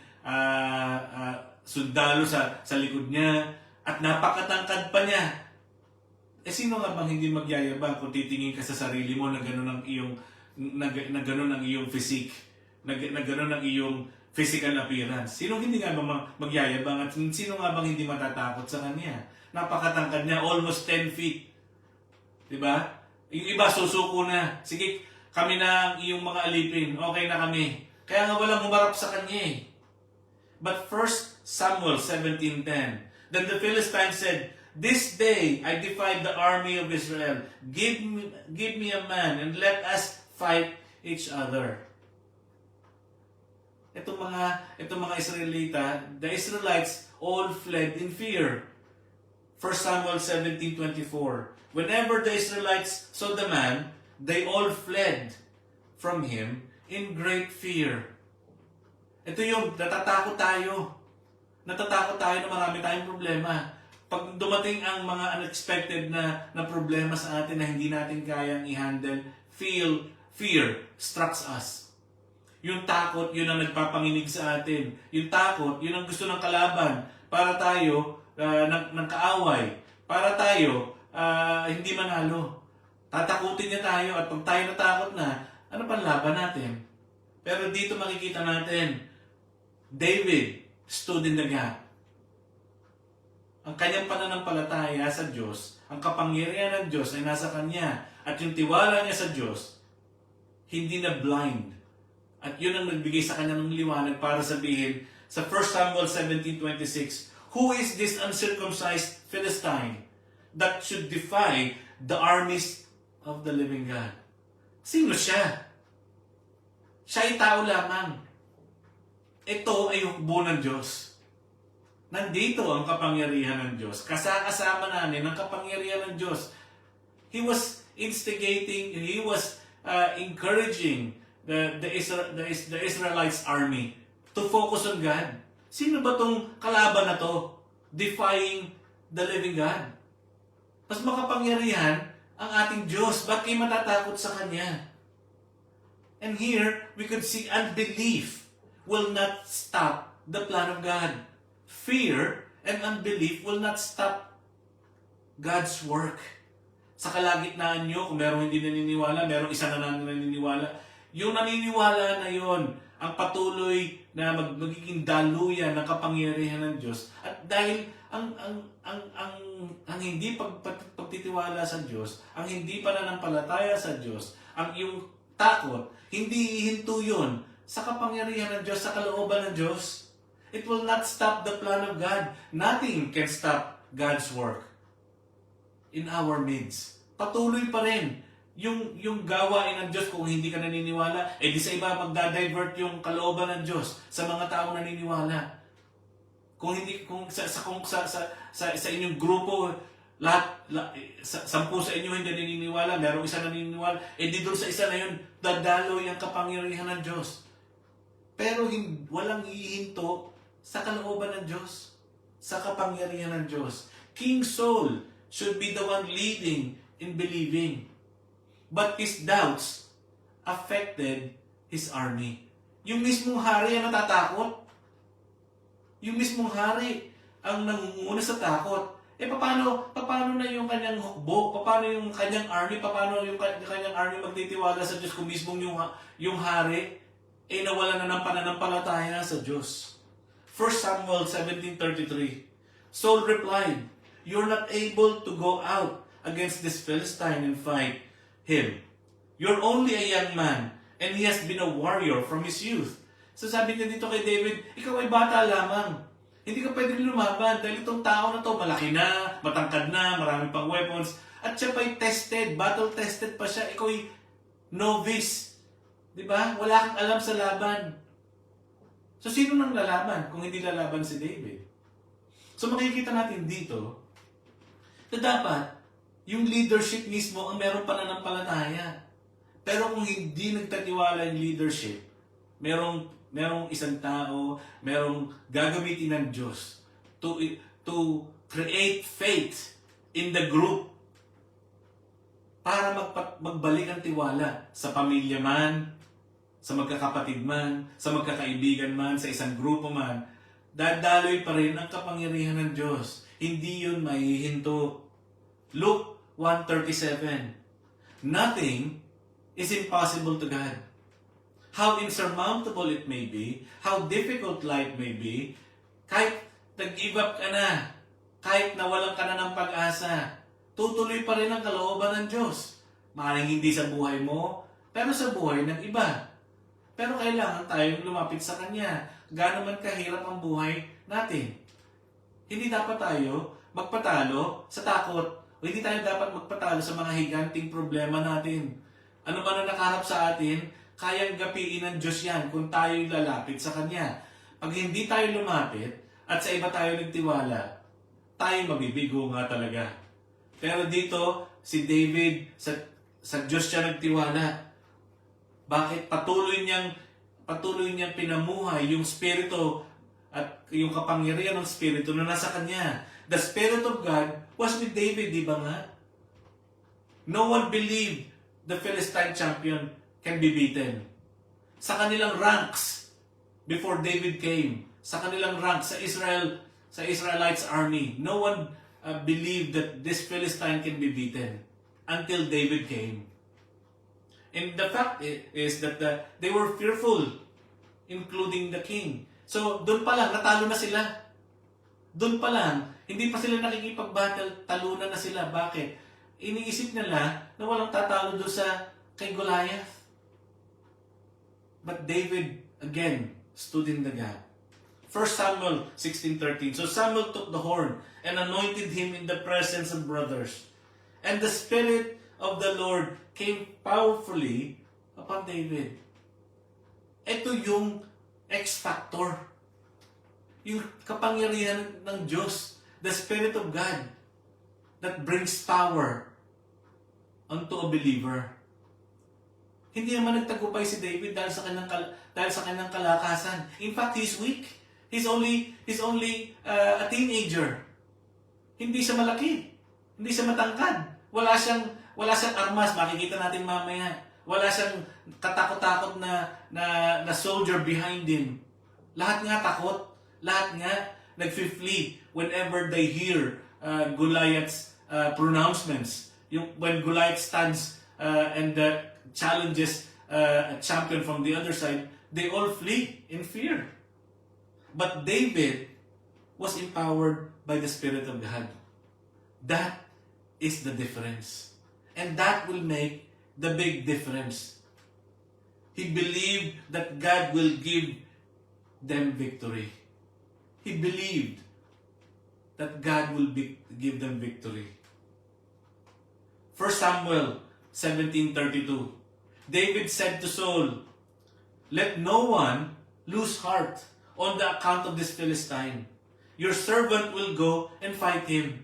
sundalo sa likod niya at napakatangkad pa niya. Sino nga bang hindi magyayabang kung titingin ka sa sarili mo na gano'n ang iyong physique, na gano'n ang iyong physical appearance? Sino hindi nga bang magyayabang at sino nga bang hindi matatakot sa kanya? Napakatangkad niya, almost 10 feet. Diba? Yung iba susuko na. Sige, kami na ang iyong mga alipin. Okay na kami. Kaya nga walang humarap sa kanya eh. But 1 Samuel 17:10, then the Philistines said, "This day I defied the army of Israel. Give me a man and let us fight each other." Itong mga Israelita, the Israelites all fled in fear. 1 Samuel 17:24. Whenever the Israelites saw the man, they all fled from him in great fear. Ito yung natatakot tayo. Natatakot tayo na marami tayong problema. Pag dumating ang mga unexpected na problema sa atin na hindi natin kayang i-handle, fear strikes us. Yung takot, yun ang nagpapanginig sa atin. Yung takot, yun ang gusto ng kalaban para tayo ng kaaway. Para tayo hindi manalo. Tatakutin niya tayo at pag tayo natakot na, ano pang laban natin? Pero dito makikita natin, David stood in the gap. Ang kanyang pananampalataya sa Diyos, ang kapangyarihan ng Diyos ay nasa kanya. At yung tiwala niya sa Diyos, hindi na blind. At yun ang nagbigay sa kanya ng liwanag para sabihin sa 1 Samuel 17:26, "Who is this uncircumcised Philistine that should defy the armies of the living God?" Sino siya? Siya ay tao lamang. Ito ay hukbo ng Diyos. Nandito ang kapangyarihan ng Diyos. Kasama namin ang kapangyarihan ng Diyos. He was instigating, he was encouraging the Israelites army to focus on God. Sino ba tong kalaban na to? Defying the living God. Mas makapangyarihan ang ating Diyos. Ba't kayo matatakot sa Kanya? And here, we could see unbelief will not stop the plan of God. Fear and unbelief will not stop God's work. Sa kalagitnaan nyo, kung merong hindi naniniwala, merong isa na naniniwala, yung naniniwala na yon ang patuloy na magiging daluyan ng kapangyarihan ng Diyos. At dahil ang hindi pagtitiwala sa Diyos, ang hindi pananampalataya sa Diyos, ang iyong takot, hindi ihinto yun sa kapangyarihan ng Diyos, sa kalooban ng Diyos. It will not stop the plan of God. Nothing can stop God's work in our midst. Patuloy pa rin yung gawain ng Diyos. Kung hindi ka naniniwala, di sa iba magda-divert yung kalooban ng Diyos sa mga taong naniniwala. Kung sa inyong grupo, sampu sa inyo hindi naniniwala, merong isa naniniwala, di doon sa isa na yun, dadaloy ang kapangyarihan ng Diyos. Pero walang hihinto sa kalooban ng Diyos, sa kapangyarihan ng Diyos. King Saul should be the one leading in believing. But his doubts affected his army. Yung mismong hari ang natatakot. Yung mismong hari ang nangunguna sa takot. Paano na yung kanyang hukbo? Paano yung kanyang army? Paano yung kanyang army magtitiwala sa Diyos kung mismong yung hari nawala na ng pananampalataya sa Diyos? 1 Samuel 17:33. Saul replied, "You're not able to go out against this Philistine and fight him. You're only a young man, and he has been a warrior from his youth." So sabi niya dito kay David, ikaw ay bata lamang. Hindi ka pwedeng lumaban dahil itong tao na to, malaki na, matangkad na, marami pang weapons, at siya pa'y tested, battle-tested pa siya, ikaw'y novice. Di ba? Wala kang alam sa laban. So, sino nang lalaban kung hindi lalaban si David? So, makikita natin dito na dapat yung leadership mismo ang meron pananampalataya. Pero kung hindi nagtatiwala yung leadership, merong isang tao, merong gagamitin ng Diyos to create faith in the group para magbalik ang tiwala sa pamilya man, sa magkakapatid man, sa magkakaibigan man, sa isang grupo man. Dadaloy pa rin ang kapangyarihan ng Diyos. Hindi yun mahihinto. Luke 1:37. Nothing is impossible to God. How insurmountable it may be, how difficult life may be, kahit nag-give up ka na, kahit nawalan ka na ng pag-asa, tutuloy pa rin ang kalooban ng Diyos. Maaaring hindi sa buhay mo, pero sa buhay ng iba. Pero kailangan tayong lumapit sa Kanya. Gaano man kahirap ang buhay natin. Hindi dapat tayo magpatalo sa takot. O hindi tayo dapat magpatalo sa mga higanting problema natin. Ano man ang nakaharap sa atin, kayang gapiin ng Diyos yan kung tayo'y lalapit sa Kanya. Pag hindi tayo lumapit at sa iba tayo nagtiwala, tayo mabibigo nga talaga. Pero dito, si David, sa Diyos siya nagtiwala. Bakit? Patuloy niyang pinamuhay yung Espiritu at yung kapangyarihan ng Espiritu na nasa Kanya. The Spirit of God was with David, di ba nga? No one believed the Philistine champion can be beaten. Sa kanilang ranks, before David came, sa kanilang ranks, sa Israelites army, no one believed that this Philistine can be beaten until David came. And the fact is that they were fearful, including the king. So, doon pa lang, natalo na sila. Doon pa lang, hindi pa sila nakikipag-battle, talunan na sila. Bakit? Iniisip nila na walang tatalo doon sa kay Goliath. But David, again, stood in the gap. 1 Samuel 16:13. So Samuel took the horn and anointed him in the presence of brothers. And the Spirit of the Lord came powerfully upon David. Ito yung X-factor. Yung kapangyarihan ng Diyos. The Spirit of God that brings power unto a believer. Hindi naman nagtagumpay si David dahil sa kanyang kalakasan. In fact, he's weak. He's only a teenager. Hindi siya malaki. Hindi siya matangkad. Wala siyang armas, makikita natin mamaya. Wala siyang katakot-takot na soldier behind him. Lahat nga takot. Lahat nga nag-flee whenever they hear Goliath's pronouncements. When Goliath stands and challenges a champion from the other side, they all flee in fear. But David was empowered by the Spirit of God. That is the difference. And that will make the big difference. He believed that God will give them victory. He believed that God will give them victory. 1 Samuel 17:32. David said to Saul, "Let no one lose heart on the account of this Philistine. Your servant will go and fight him."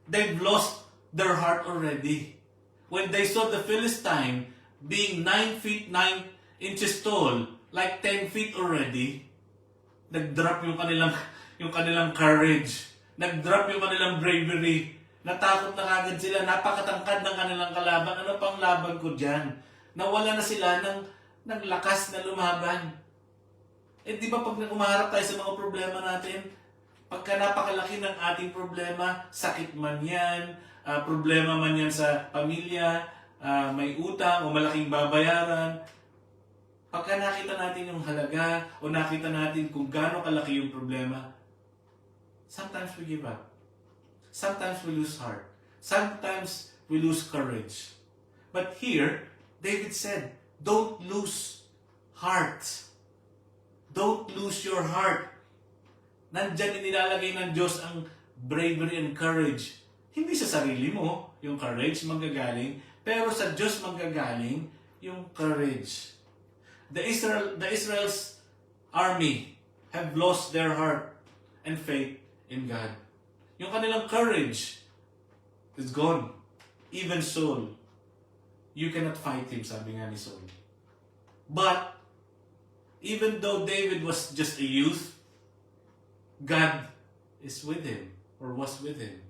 They've lost their heart already. When they saw the Philistine being 9 feet 9 inches tall, like 10 feet already, nag-drop yung kanilang courage. Nag-drop yung kanilang bravery. Natakot na kagad sila. Napakatangkad ng kanilang kalaban. Ano pang laban ko dyan? Nawala na sila ng lakas na lumaban. Di ba pag umaharap tayo sa mga problema natin, pagka napakalaki ng ating problema, sakit man yan, problema man yan sa pamilya, may utang o malaking babayaran, pagka nakita natin yung halaga o nakita natin kung gaano kalaki yung problema, sometimes we give up. Sometimes we lose heart. Sometimes we lose courage. But here, David said, don't lose heart. Don't lose your heart. Nandyan inilalagay ng Diyos ang bravery and courage. Hindi sa sarili mo, yung courage manggagaling, pero sa Diyos manggagaling yung courage. The Israel's army have lost their heart and faith in God. Yung kanilang courage is gone. Even Saul, you cannot fight him, sabi nga ni Saul. But, even though David was just a youth, God is with him, or was with him.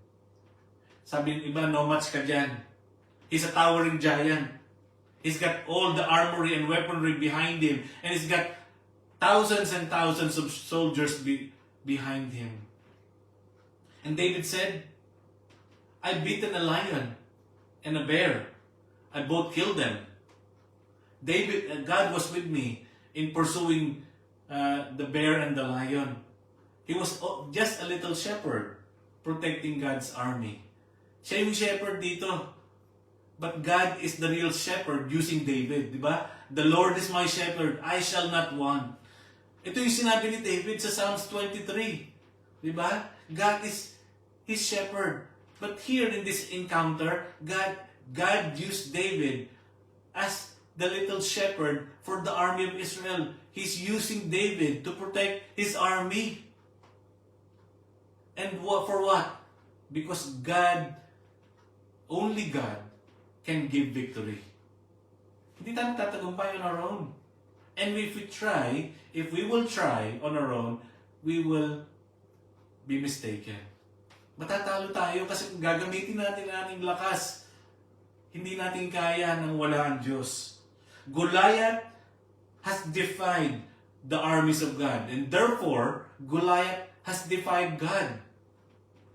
Sabi ng iba, no match ka dyan. He's a towering giant. He's got all the armory and weaponry behind him, and he's got thousands and thousands of soldiers behind him. And David said, I've beaten a lion and a bear. I both killed them. God was with me in pursuing the bear and the lion. He was just a little shepherd protecting God's army. Siya yung shepherd dito. But God is the real shepherd using David, di ba? The Lord is my shepherd, I shall not want. Ito yung sinabi ni David sa Psalms 23. Di ba? God is his shepherd. But here in this encounter, God used David as the little shepherd for the army of Israel. He's using David to protect his army. And for what? Because only God can give victory. Hindi tayo tatagumpay on our own. And if we will try on our own, we will be mistaken. Matatalo tayo kasi kung gagamitin natin ang ating lakas, hindi natin kaya nang wala ang Diyos. Goliath has defied the armies of God, and therefore, Goliath has defied God.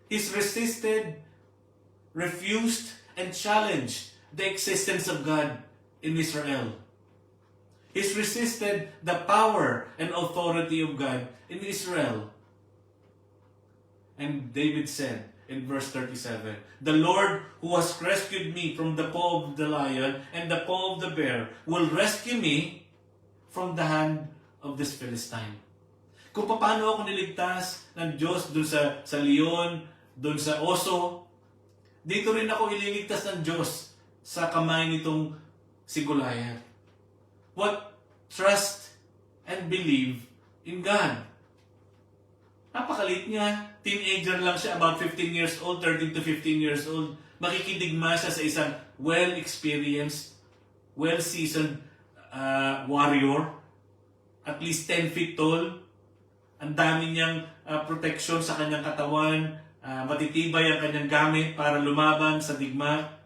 He's resisted, refused, and challenged the existence of God in Israel. He's resisted the power and authority of God in Israel. And David said in verse 37, the Lord who has rescued me from the paw of the lion and the paw of the bear will rescue me from the hand of this Philistine. Kung paano ako niligtas ng Diyos dun sa leon, dun sa oso, dito rin ako ililigtas ng Diyos sa kamay nitong si Goliath. What? Trust and believe in God. Napakalit niya. Teenager lang siya, about 15 years old, 13 to 15 years old. Makikidigma siya sa isang well-experienced, well-seasoned warrior. At least 10 feet tall. Ang dami niyang protection sa kanyang katawan. Matitibay ang kanyang gamit para lumaban sa digma.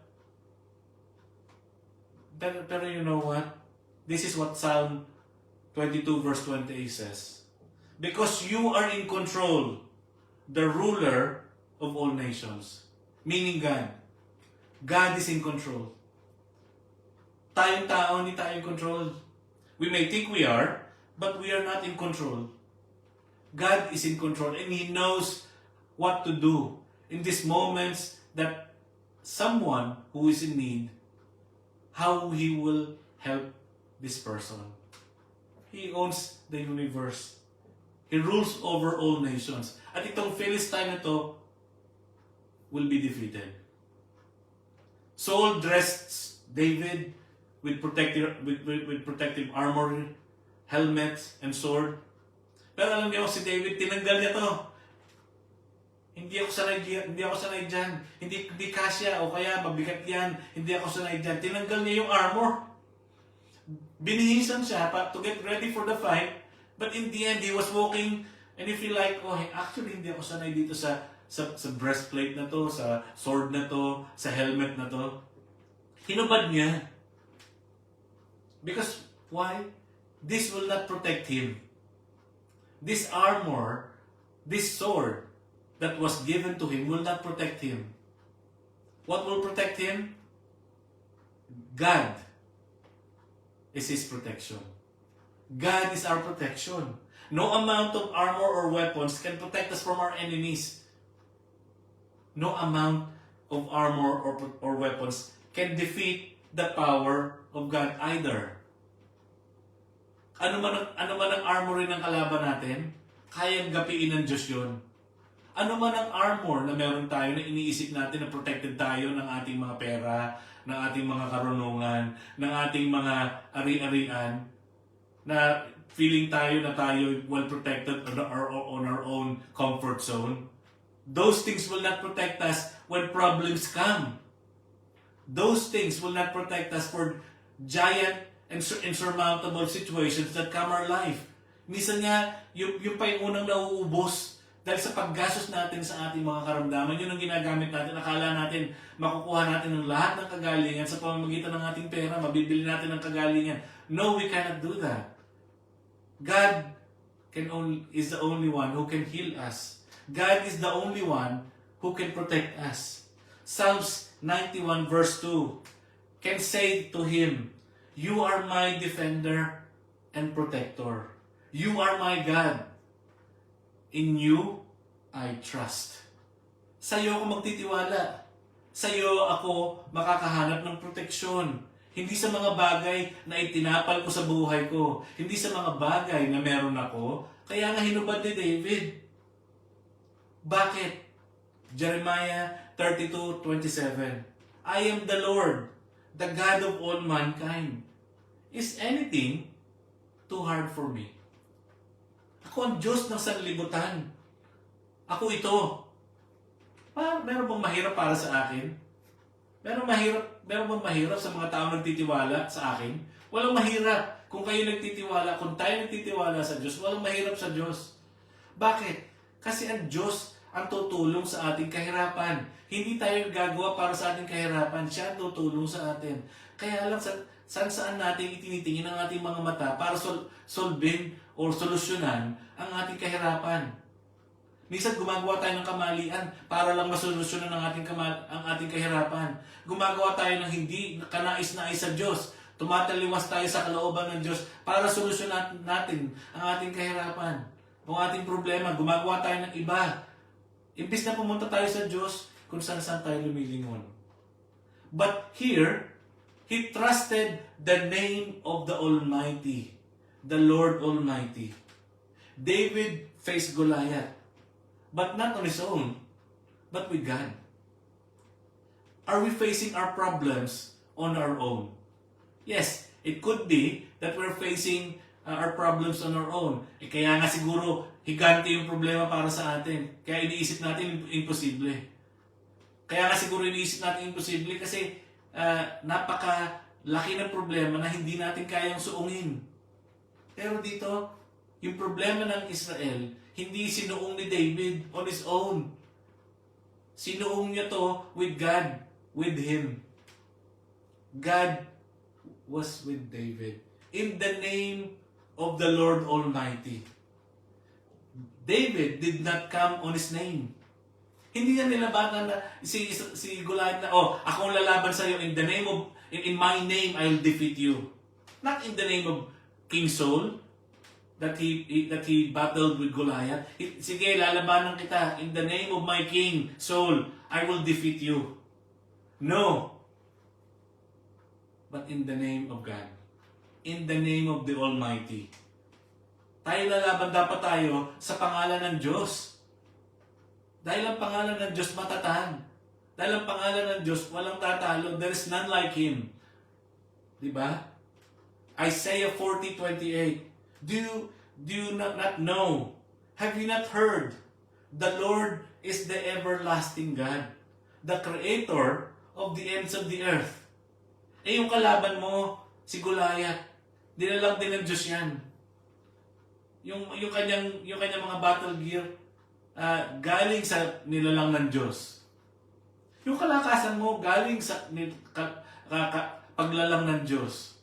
Pero you know what? This is what Psalm 22 verse 28 says. Because you are in control, the ruler of all nations. Meaning God. God is in control. Tayong tao, hindi tayo in control. We may think we are, but we are not in control. God is in control and He knows what to do in these moments that someone who is in need, how He will help this person. He owns the universe. He rules over all nations. At itong Philistine na to will be defeated. Saul dressed David with protective armor, helmet, and sword. Pero alam niyo si David, tinanggal niya to. Hindi ako sanay dyan. Hindi kasya o kaya mabigat yan. Hindi ako sanay dyan. Tinanggal niya yung armor. Binihisan siya to get ready for the fight. But in the end, he was walking and he feel like, oh, actually hindi ako sanay dito sa breastplate na to, sa sword na to, sa helmet na to. Hinubad niya. Because, why? This will not protect him. This armor, this sword that was given to him will not protect him. What will protect him? God is his protection. God is our protection. No amount of armor or weapons can protect us from our enemies. No amount of armor or weapons can defeat the power of God either. Ano man ang armory ng kalaban natin? kayang gapiin ng Diyos yun. Ano man ang armor na meron tayo na iniisip natin na protected tayo ng ating mga pera, ng ating mga karunungan, ng ating mga ari-arian, na feeling tayo na tayo well protected on our own comfort zone. Those things will not protect us when problems come. Those things will not protect us for giant and insurmountable situations that come our life. Minsan nga, yung pa yung unang nauubos dahil sa paggastos natin sa ating mga karamdaman, yun ang ginagamit natin. Akala natin, makukuha natin ng lahat ng kagalingan sa pamamagitan ng ating pera, mabibili natin ng kagalingan. No, we cannot do that. God is the only one who can heal us. God is the only one who can protect us. Psalms 91 verse 2 can say to Him, "You are my defender and protector. You are my God. In you, I trust." Sa iyo ako magtitiwala. Sa iyo ako makakahanap ng proteksyon. Hindi sa mga bagay na itinapal ko sa buhay ko. Hindi sa mga bagay na meron ako. Kaya nga hinubad ni David. Bakit? Jeremiah 32:27. I am the Lord, the God of all mankind. Is anything too hard for me? Ako ang Diyos ng sanlibutan. Ako ito. Meron bang mahirap para sa akin? Meron bang mahirap sa mga taong nagtitiwala sa akin? Walang mahirap. Kung kayo nagtitiwala, kung tayo nagtitiwala sa Diyos, walang mahirap sa Diyos. Bakit? Kasi ang Diyos ang tutulong sa ating kahirapan. Hindi tayo gagawa para sa ating kahirapan. Siya ang tutulong sa atin. Kaya lang, saan natin itinitingin ang ating mga mata para solvein or solusyonan ang ating kahirapan. Minsan gumagawa tayo ng kamalian para lang masolusyonan ang ating kahirapan. Gumagawa tayo ng hindi kanais-nais sa Diyos. Tumataliwas tayo sa kalooban ng Diyos para solusyonan natin ang ating kahirapan. Ang ating problema, gumagawa tayo ng iba. Imbis na pumunta tayo sa Diyos kung saan tayo lumilingon. But here, he trusted the name of the Almighty, the Lord Almighty. David faced Goliath, but not on his own, but with God. Are we facing our problems on our own? Yes, it could be that we're facing our problems on our own. Kaya nga siguro, higante yung problema para sa atin. Kaya iniisip natin imposible. Kaya nga siguro iniisip natin imposible kasi napakalaki ng problema na hindi natin kayang suungin. Pero dito, yung problema ng Israel, hindi sinuong ni David on his own. Sinuong niya to with God, with him. God was with David. In the name of the Lord Almighty. David did not come on his name. Hindi niya nilabanan na si Goliath na, akong lalaban sa iyo in my name I'll defeat you. Not in the name of King Saul that he battled with Goliath. Sige, lalabanan kita in the name of my king Saul, I will defeat you. No. But in the name of God. In the name of the Almighty. Tayo lalaban dapat tayo sa pangalan ng Diyos. Dahil ang pangalan ng Diyos matatag. Dahil ang pangalan ng Diyos walang tatalo. There is none like Him. Diba? Isaiah 40:28. Do you not know? Have you not heard? The Lord is the everlasting God, the Creator of the ends of the earth. Yung kalaban mo, si Goliath, dinalang din ng Diyos yan. Yung kanyang mga battle gear, galing sa nilalang ng Diyos. Yung kalakasan mo, galing sa paglalang ng Diyos.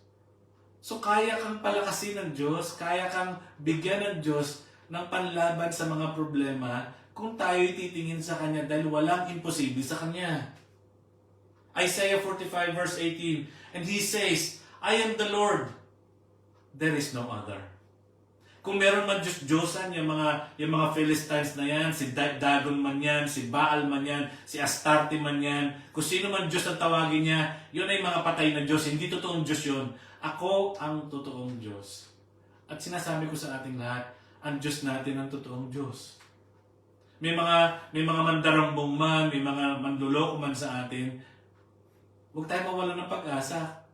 So kaya kang palakasin ng Diyos, kaya kang bigyan ng Diyos ng panlaban sa mga problema kung tayo'y titingin sa Kanya dahil walang imposible sa Kanya. Isaiah 45 verse 18, and He says, I am the Lord, there is no other. Kung meron man Diyos-Diyosan, yung mga Philistines na yan, si Dagon man yan, si Baal man yan, si Astarte man yan, kung sino man Diyos ang tawagin niya, yun ay mga patay na Diyos, hindi totoong Diyos yun. Ako ang totoong Diyos. At sinasabi ko sa ating lahat, ang Diyos natin ang totoong Diyos. May mga mandarambong man, may mga manluloko man sa atin, huwag tayo mawalan ng pag-asa.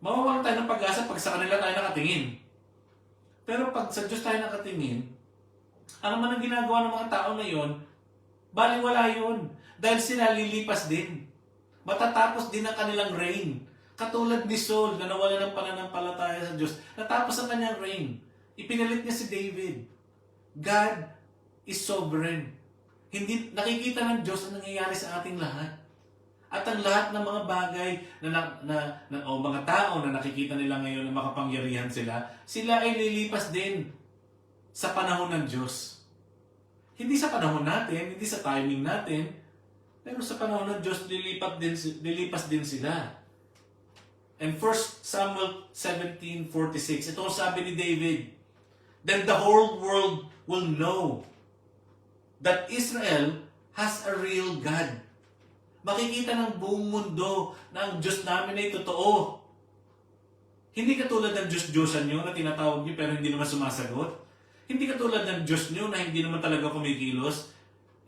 Mawawalan tayo ng pag-asa pag sa kanila tayo nakatingin. Pero pag sa Diyos tayo nakatingin, ano man ang ginagawa ng mga tao na yon, baliwala yun. Dahil sila lilipas din. Matatapos din ang kanilang reign. Katulad ni Saul na nawala ng pananampalataya sa Diyos. Natapos ang kanyang reign. Ipinalit niya si David. God is sovereign. Hindi nakikita ng Diyos ang nangyayari sa ating lahat. At ang lahat ng mga bagay o mga tao na nakikita nila ngayon na makapangyarihan sila ay lilipas din sa panahon ng Diyos. Hindi sa panahon natin, hindi sa timing natin, pero sa panahon ng Diyos, lilipas din sila. And 1 Samuel 17:46, ito ang sabi ni David, "Then the whole world will know that Israel has a real God." Makikita ng buong mundo na ang Diyos namin ay totoo. Hindi katulad ng Diyos-Diyosan nyo na tinatawag nyo pero hindi naman sumasagot. Hindi katulad ng Diyos nyo na hindi naman talaga kumikilos.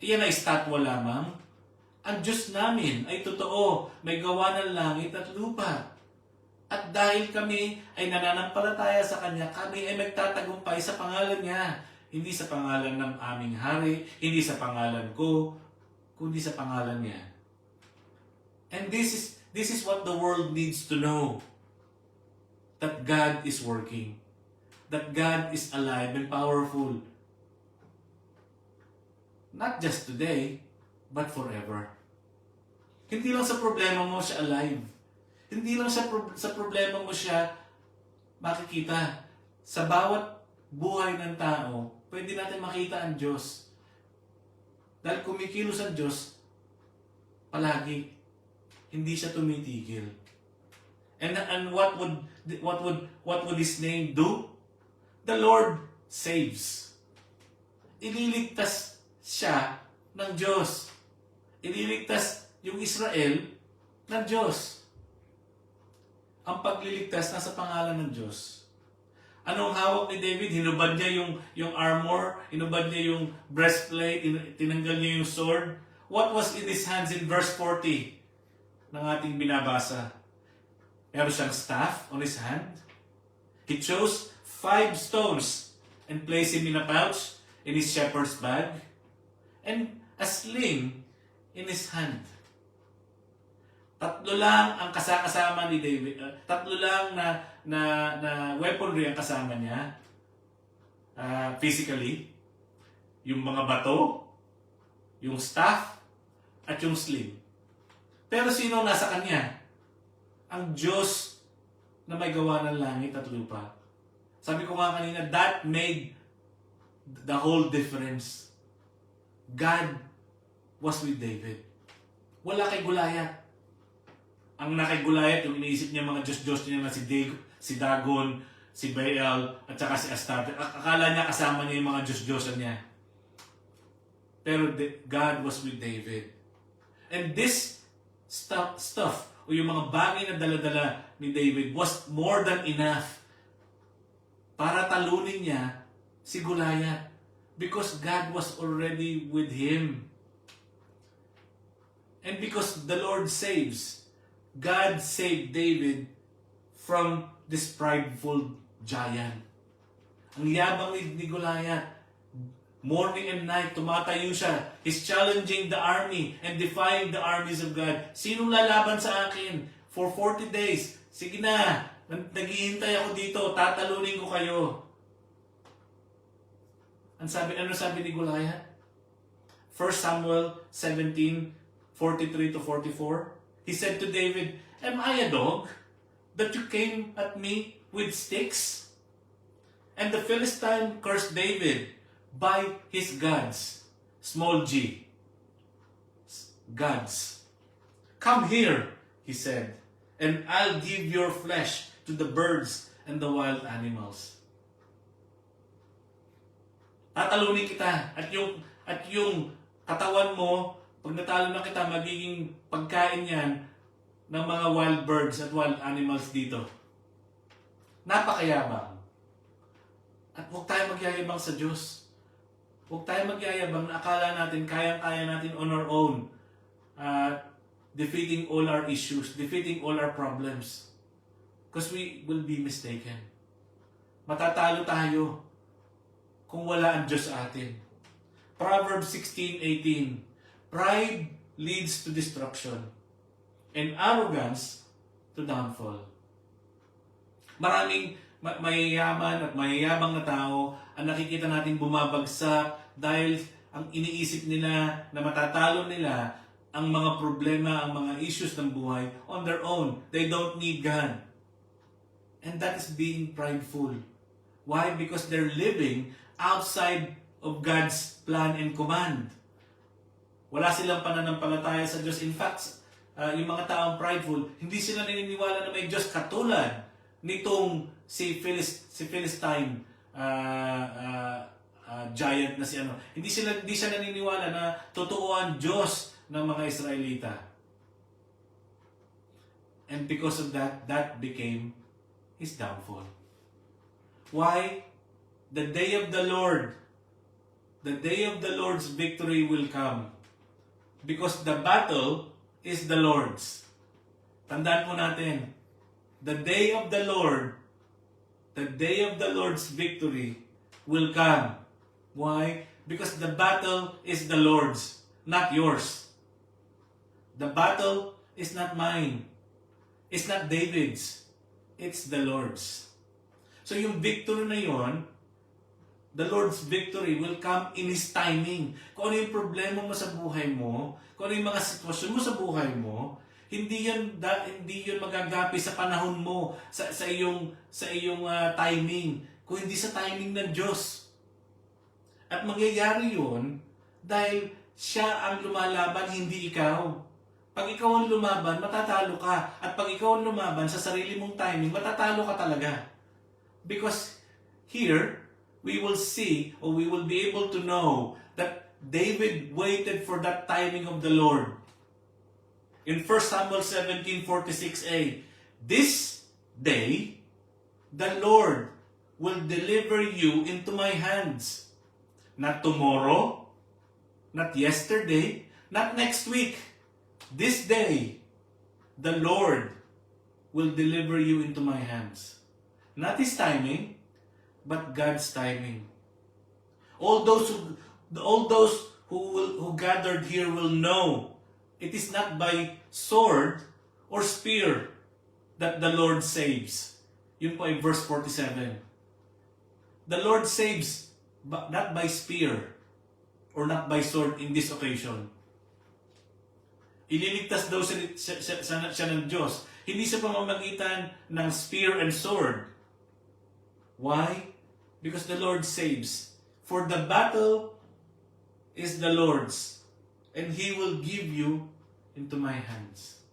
Iyan ay estatwa lamang. Ang Diyos namin ay totoo, may gawa ng langit at lupa. At dahil kami ay nananampalataya sa Kanya, kami ay magtatagumpay sa pangalan Niya. Hindi sa pangalan ng aming hari, hindi sa pangalan ko, kundi sa pangalan Niya. And this is what the world needs to know. That God is working. That God is alive and powerful. Not just today, but forever. Hindi lang sa problema mo siya alive. Hindi lang sa problema mo siya makikita. Sa bawat buhay ng tao, pwede natin makita ang Diyos. Dahil kumikilos ang Diyos, palagi. Hindi siya tumitigil. And what would His name do? The Lord saves. Ililigtas siya ng Diyos. Ililigtas yung Israel ng Diyos. Ang pagliligtas nasa pangalan ng Diyos. Anong hawak ni David? Hinubad niya yung armor, hinubad niya yung breastplate, tinanggal niya yung sword. What was in his hands in verse 40 ng ating binabasa? Meron siyang staff on his hand. He chose 5 stones and placed him in a pouch in his shepherd's bag and a sling in his hand. Tatlo lang ang kasama ni David. Tatlo lang na weaponry ang kasama niya. Physically. Yung mga bato, yung staff, at yung sling. Pero sino nasa kanya? Ang Diyos na may gawa ng langit at lupa. Sabi ko nga kanina, that made the whole difference. God was with David. Wala kay Goliath. Ang nakay Goliath, yung iniisip niya mga Diyos-Diyos niya na si Dagon, si Baal, at saka si Astarte. Akala niya kasama niya yung mga Diyos-Diyosan niya. Pero God was with David. And this stuff, o yung mga bagay na dala-dala ni David, was more than enough para talunin niya si Goliath. Because God was already with him. And because the Lord saves, God saved David from this prideful giant. Ang yabang ni Goliath, morning and night, tumatayo siya. He's challenging the army and defying the armies of God. Sinong lalaban sa akin? For 40 days. Sige na, naghihintay ako dito, tatalunin ko kayo. Ano sabi ni Goliath? 1 Samuel 17:43-44. He said to David, "Am I a dog that you came at me with sticks?" And the Philistine cursed David by his gods. Small g. Gods. "Come here," he said, "and I'll give your flesh to the birds and the wild animals." Tatalunin kita at yung katawan mo, pag natalo na kita, magiging pagkain yan ng mga wild birds at wild animals dito. Napakayabang. At huwag tayo magyayabang sa Diyos. Huwag tayo magyayabang na akala natin, kayang-kaya natin on our own. Defeating all our issues, defeating all our problems. Because we will be mistaken. Matatalo tayo kung wala ang Diyos sa atin. Proverbs 16:18. Pride leads to destruction, and arrogance to downfall. Maraming mayayaman at mayayabang na tao ang nakikita natin bumabagsak dahil ang iniisip nila na matatalo nila ang mga problema, ang mga issues ng buhay on their own. They don't need God. And that is being prideful. Why? Because they're living outside of God's plan and command. Wala silang pananampalataya sa Diyos. In fact, yung mga taong prideful, hindi sila naniniwala na may Diyos katulad nitong si Philistine giant na si ano. Hindi siya naniniwala na totoo ang Diyos ng mga Israelita. And because of that, that became his downfall. Why? The day of the Lord's victory will come. Because the battle is the Lord's. Tandaan po natin, the day of the Lord's victory will come. Why? Because the battle is the Lord's, not yours. The battle is not mine. It's not David's. It's the Lord's. So yung victory na yon, the Lord's victory will come in His timing. Kung ano yung problema mo sa buhay mo, kung ano yung mga sitwasyon mo sa buhay mo, hindi yun magagapi sa panahon mo, sa iyong timing, kung hindi sa timing ng Diyos. At mangyayari yun dahil siya ang lumalaban, hindi ikaw. Pag ikaw ang lumaban, matatalo ka. At pag ikaw ang lumaban sa sarili mong timing, matatalo ka talaga. Because here, we will see, or we will be able to know that David waited for that timing of the Lord. In 1 Samuel 17:46a, this day, the Lord will deliver you into my hands. Not tomorrow, not yesterday, not next week. This day, the Lord will deliver you into my hands. Not His timing, but God's timing. All those who gathered here will know it is not by sword or spear that the Lord saves. Yun po ay verse 47. The Lord saves not by spear or not by sword in this occasion. Ililigtas daw siya ng Diyos. Hindi sa pamamagitan ng spear and sword. Why? Because the Lord saves. For the battle is the Lord's, and He will give you into my hands.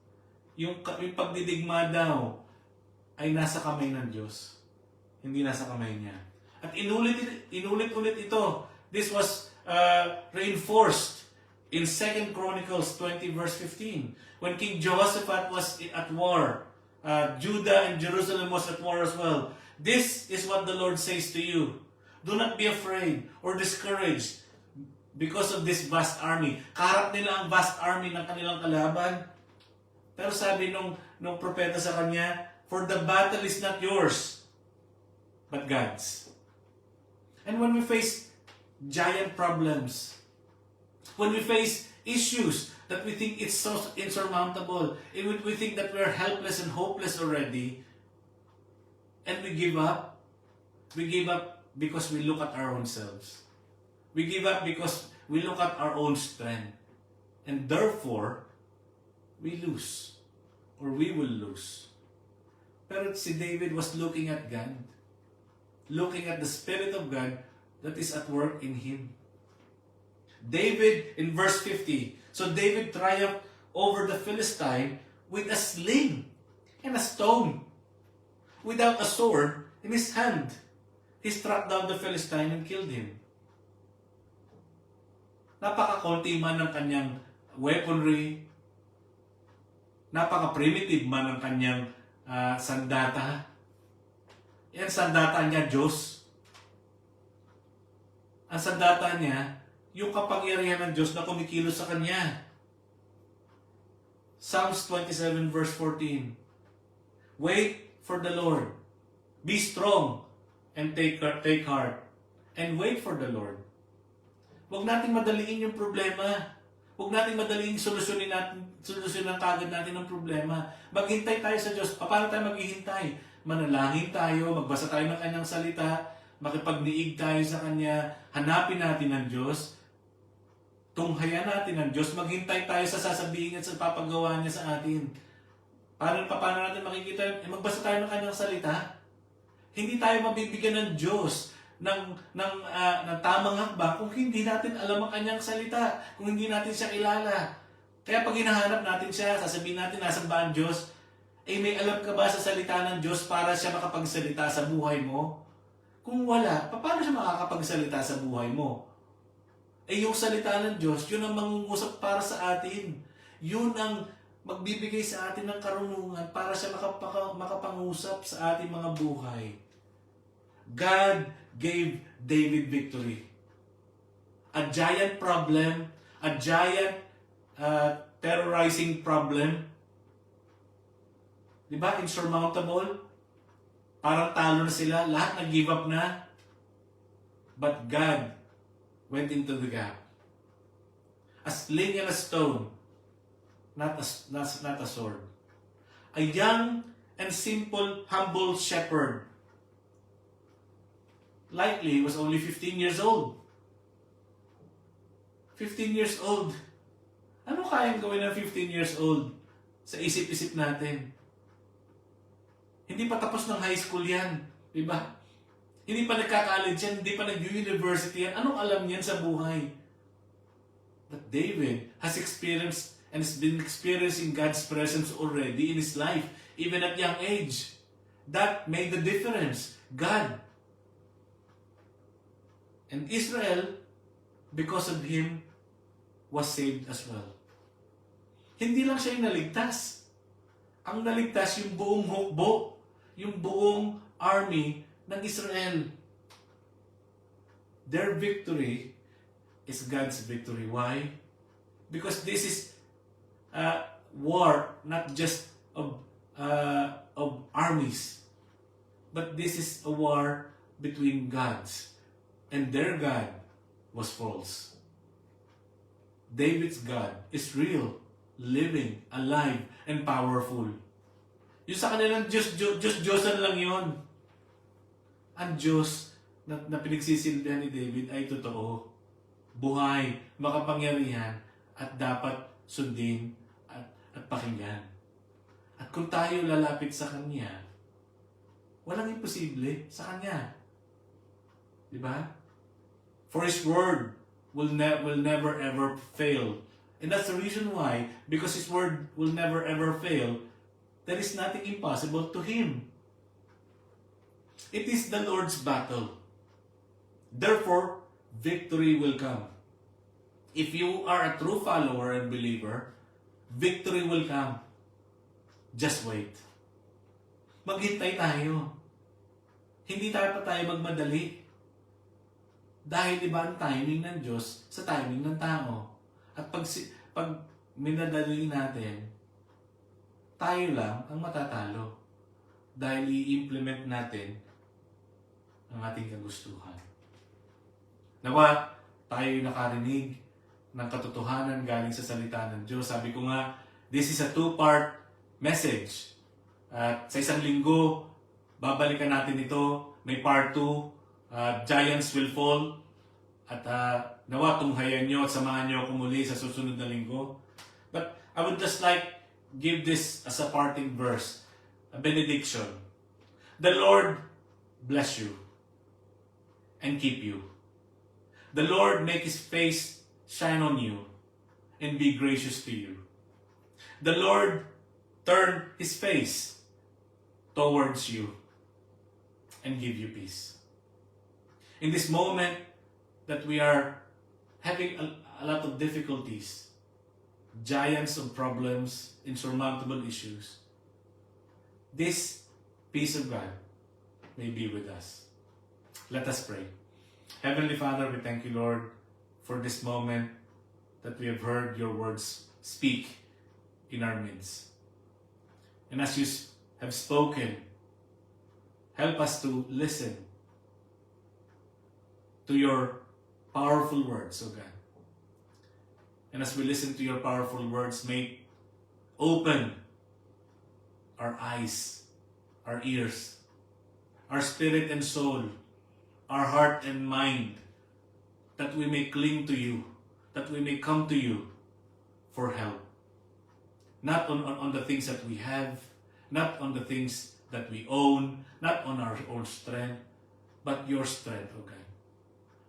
Yung pagdidigma daw ay nasa kamay ng Diyos, hindi nasa kamay niya. At inulit-ulit ito. This was reinforced in 2 Chronicles 20 verse 15. When King Jehoshaphat was at war, Judah and Jerusalem was at war as well. This is what the Lord says to you. Do not be afraid or discouraged because of this vast army. Kaharap nila ang vast army ng kanilang kalaban. Pero sabi nung propeta sa kanya, for the battle is not yours, but God's. And when we face giant problems, when we face issues that we think it's so insurmountable, and we think that we're helpless and hopeless already, and we give up because we look at our own selves. We give up because we look at our own strength. And therefore, we lose. Or we will lose. Pero si David was looking at God. Looking at the Spirit of God that is at work in him. David, in verse 50, so David triumphed over the Philistine with a sling and a stone. Without a sword in his hand. He struck down the Philistine and killed him. Napaka-konti man ng kanyang weaponry, napaka-primitive man ng kanyang sandata. Yan sandata niya, Diyos. ang sandata niya, yung kapangyarihan ng Diyos na kumikilos sa kanya. Psalms 27 verse 14. Wait for the Lord. Be strong and take heart. And wait for the Lord. Huwag nating madaliin yung problema. Huwag nating madaliin solusyonan kagad natin ang problema. Maghintay tayo sa Diyos. Paano tayo maghihintay? Manalangin tayo, magbasa tayo ng Kanyang salita, makipagniig tayo sa Kanya, hanapin natin ang Diyos, tunghayan natin ang Diyos, maghintay tayo sa sasabihin at sa papagawa niya sa atin. Paano natin makikita? Magbasa tayo ng Kanyang salita. Hindi tayo mabibigyan ng Diyos ng tamang hakbang kung hindi natin alam ang Kanyang salita, kung hindi natin siya kilala. Kaya pag hinahanap natin siya, sasabihin natin, nasan ba ang Diyos? May alam ka ba sa salita ng Diyos para siya makapagsalita sa buhay mo? Kung wala, paano siya makakapagsalita sa buhay mo? Yung salita ng Diyos, yun ang mangungusap para sa atin. Yun ang magbibigay sa atin ng karunungan para siya makapangusap sa ating mga buhay. God gave David victory. A giant problem, a giant terrorizing problem. Diba? Insurmountable. Parang talo na sila. Lahat nag-give up na. But God went into the gap. A sling and a stone. Not a sword. A young and simple, humble shepherd. Likely was only 15 years old. 15 years old. Ano kayang gawin ng 15 years old sa isip-isip natin? Hindi pa tapos ng high school yan. Diba? Hindi pa nagka-college yan, hindi pa nag-university yan. Anong alam niyan sa buhay? But David has experienced and has been experiencing God's presence already in his life, even at young age. That made the difference. God. And Israel, because of him, was saved as well. Hindi lang siya yung naligtas. Ang naligtas yung buong hukbo, yung buong army ng Israel. Their victory is God's victory. Why? Because this is a war not just of armies, but this is a war between gods. And their God was false. David's God is real, living, alive, and powerful. Yung sa kanilang Diyosan lang yon. Ang Diyos na pinagsisilbihan ni David ay totoo, buhay, makapangyarihan, at dapat sundin at pakinggan. At kung tayo lalapit sa Kanya, walang imposible sa Kanya. Diba? For His Word will never ever fail. And that's the reason why, because His Word will never ever fail, there is nothing impossible to Him. It is the Lord's battle. Therefore, victory will come. If you are a true follower and believer, victory will come. Just wait. Maghintay tayo. Hindi tayo magmadali. Dahil iba ang timing ng Diyos sa timing ng tao. At pag minadali natin, tayo lang ang matatalo. Dahil i-implement natin ang ating kagustuhan. Nawa, tayo nakarinig ng katotohanan galing sa salita ng Diyos. Sabi ko nga, this is a two-part message. At sa isang linggo, babalikan natin ito. May part 2. Giants will fall. At nawa, tunghayan nyo at samahan nyo ako muli sa susunod na linggo. But I would just like give this as a parting verse. A benediction. The Lord bless you and keep you. The Lord make His face shine on you and be gracious to you. The Lord turn His face towards you and give you peace. In this moment that we are having a lot of difficulties, giants of problems, insurmountable issues, this peace of God may be with us. Let us pray. Heavenly Father, we thank you, Lord, for this moment that we have heard your words speak in our midst. And as you have spoken, help us to listen to your powerful words, O God. And as we listen to your powerful words, may it open our eyes, our ears, our spirit and soul, our heart and mind, that we may cling to you, that we may come to you for help. Not on the things that we have, not on the things that we own, not on our own strength, but your strength, O God.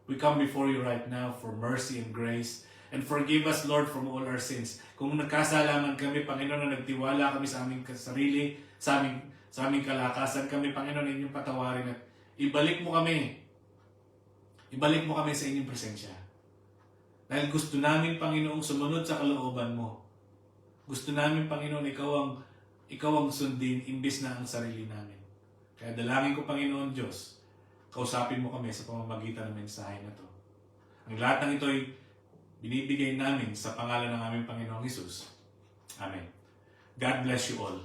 We come before you right now for mercy and grace, and forgive us, Lord, from all our sins. Kung nagkasalaman kami, Panginoon, na nagtiwala kami sa aming sarili, sa aming kalakasan kami, Panginoon, inyong patawarin at ibalik mo kami. Ibalik mo kami sa inyong presensya. Dahil gusto namin, Panginoong, sumunod sa kalooban mo. Gusto namin, Panginoon, ikaw ang sundin, imbis na ang sarili namin. Kaya dalangin ko, Panginoon Diyos, kausapin mo kami sa pamamagitan ng mensahe na to. Ang lahat ng ito ay binibigay namin sa pangalan ng aming Panginoong Hesus. Amen. God bless you all.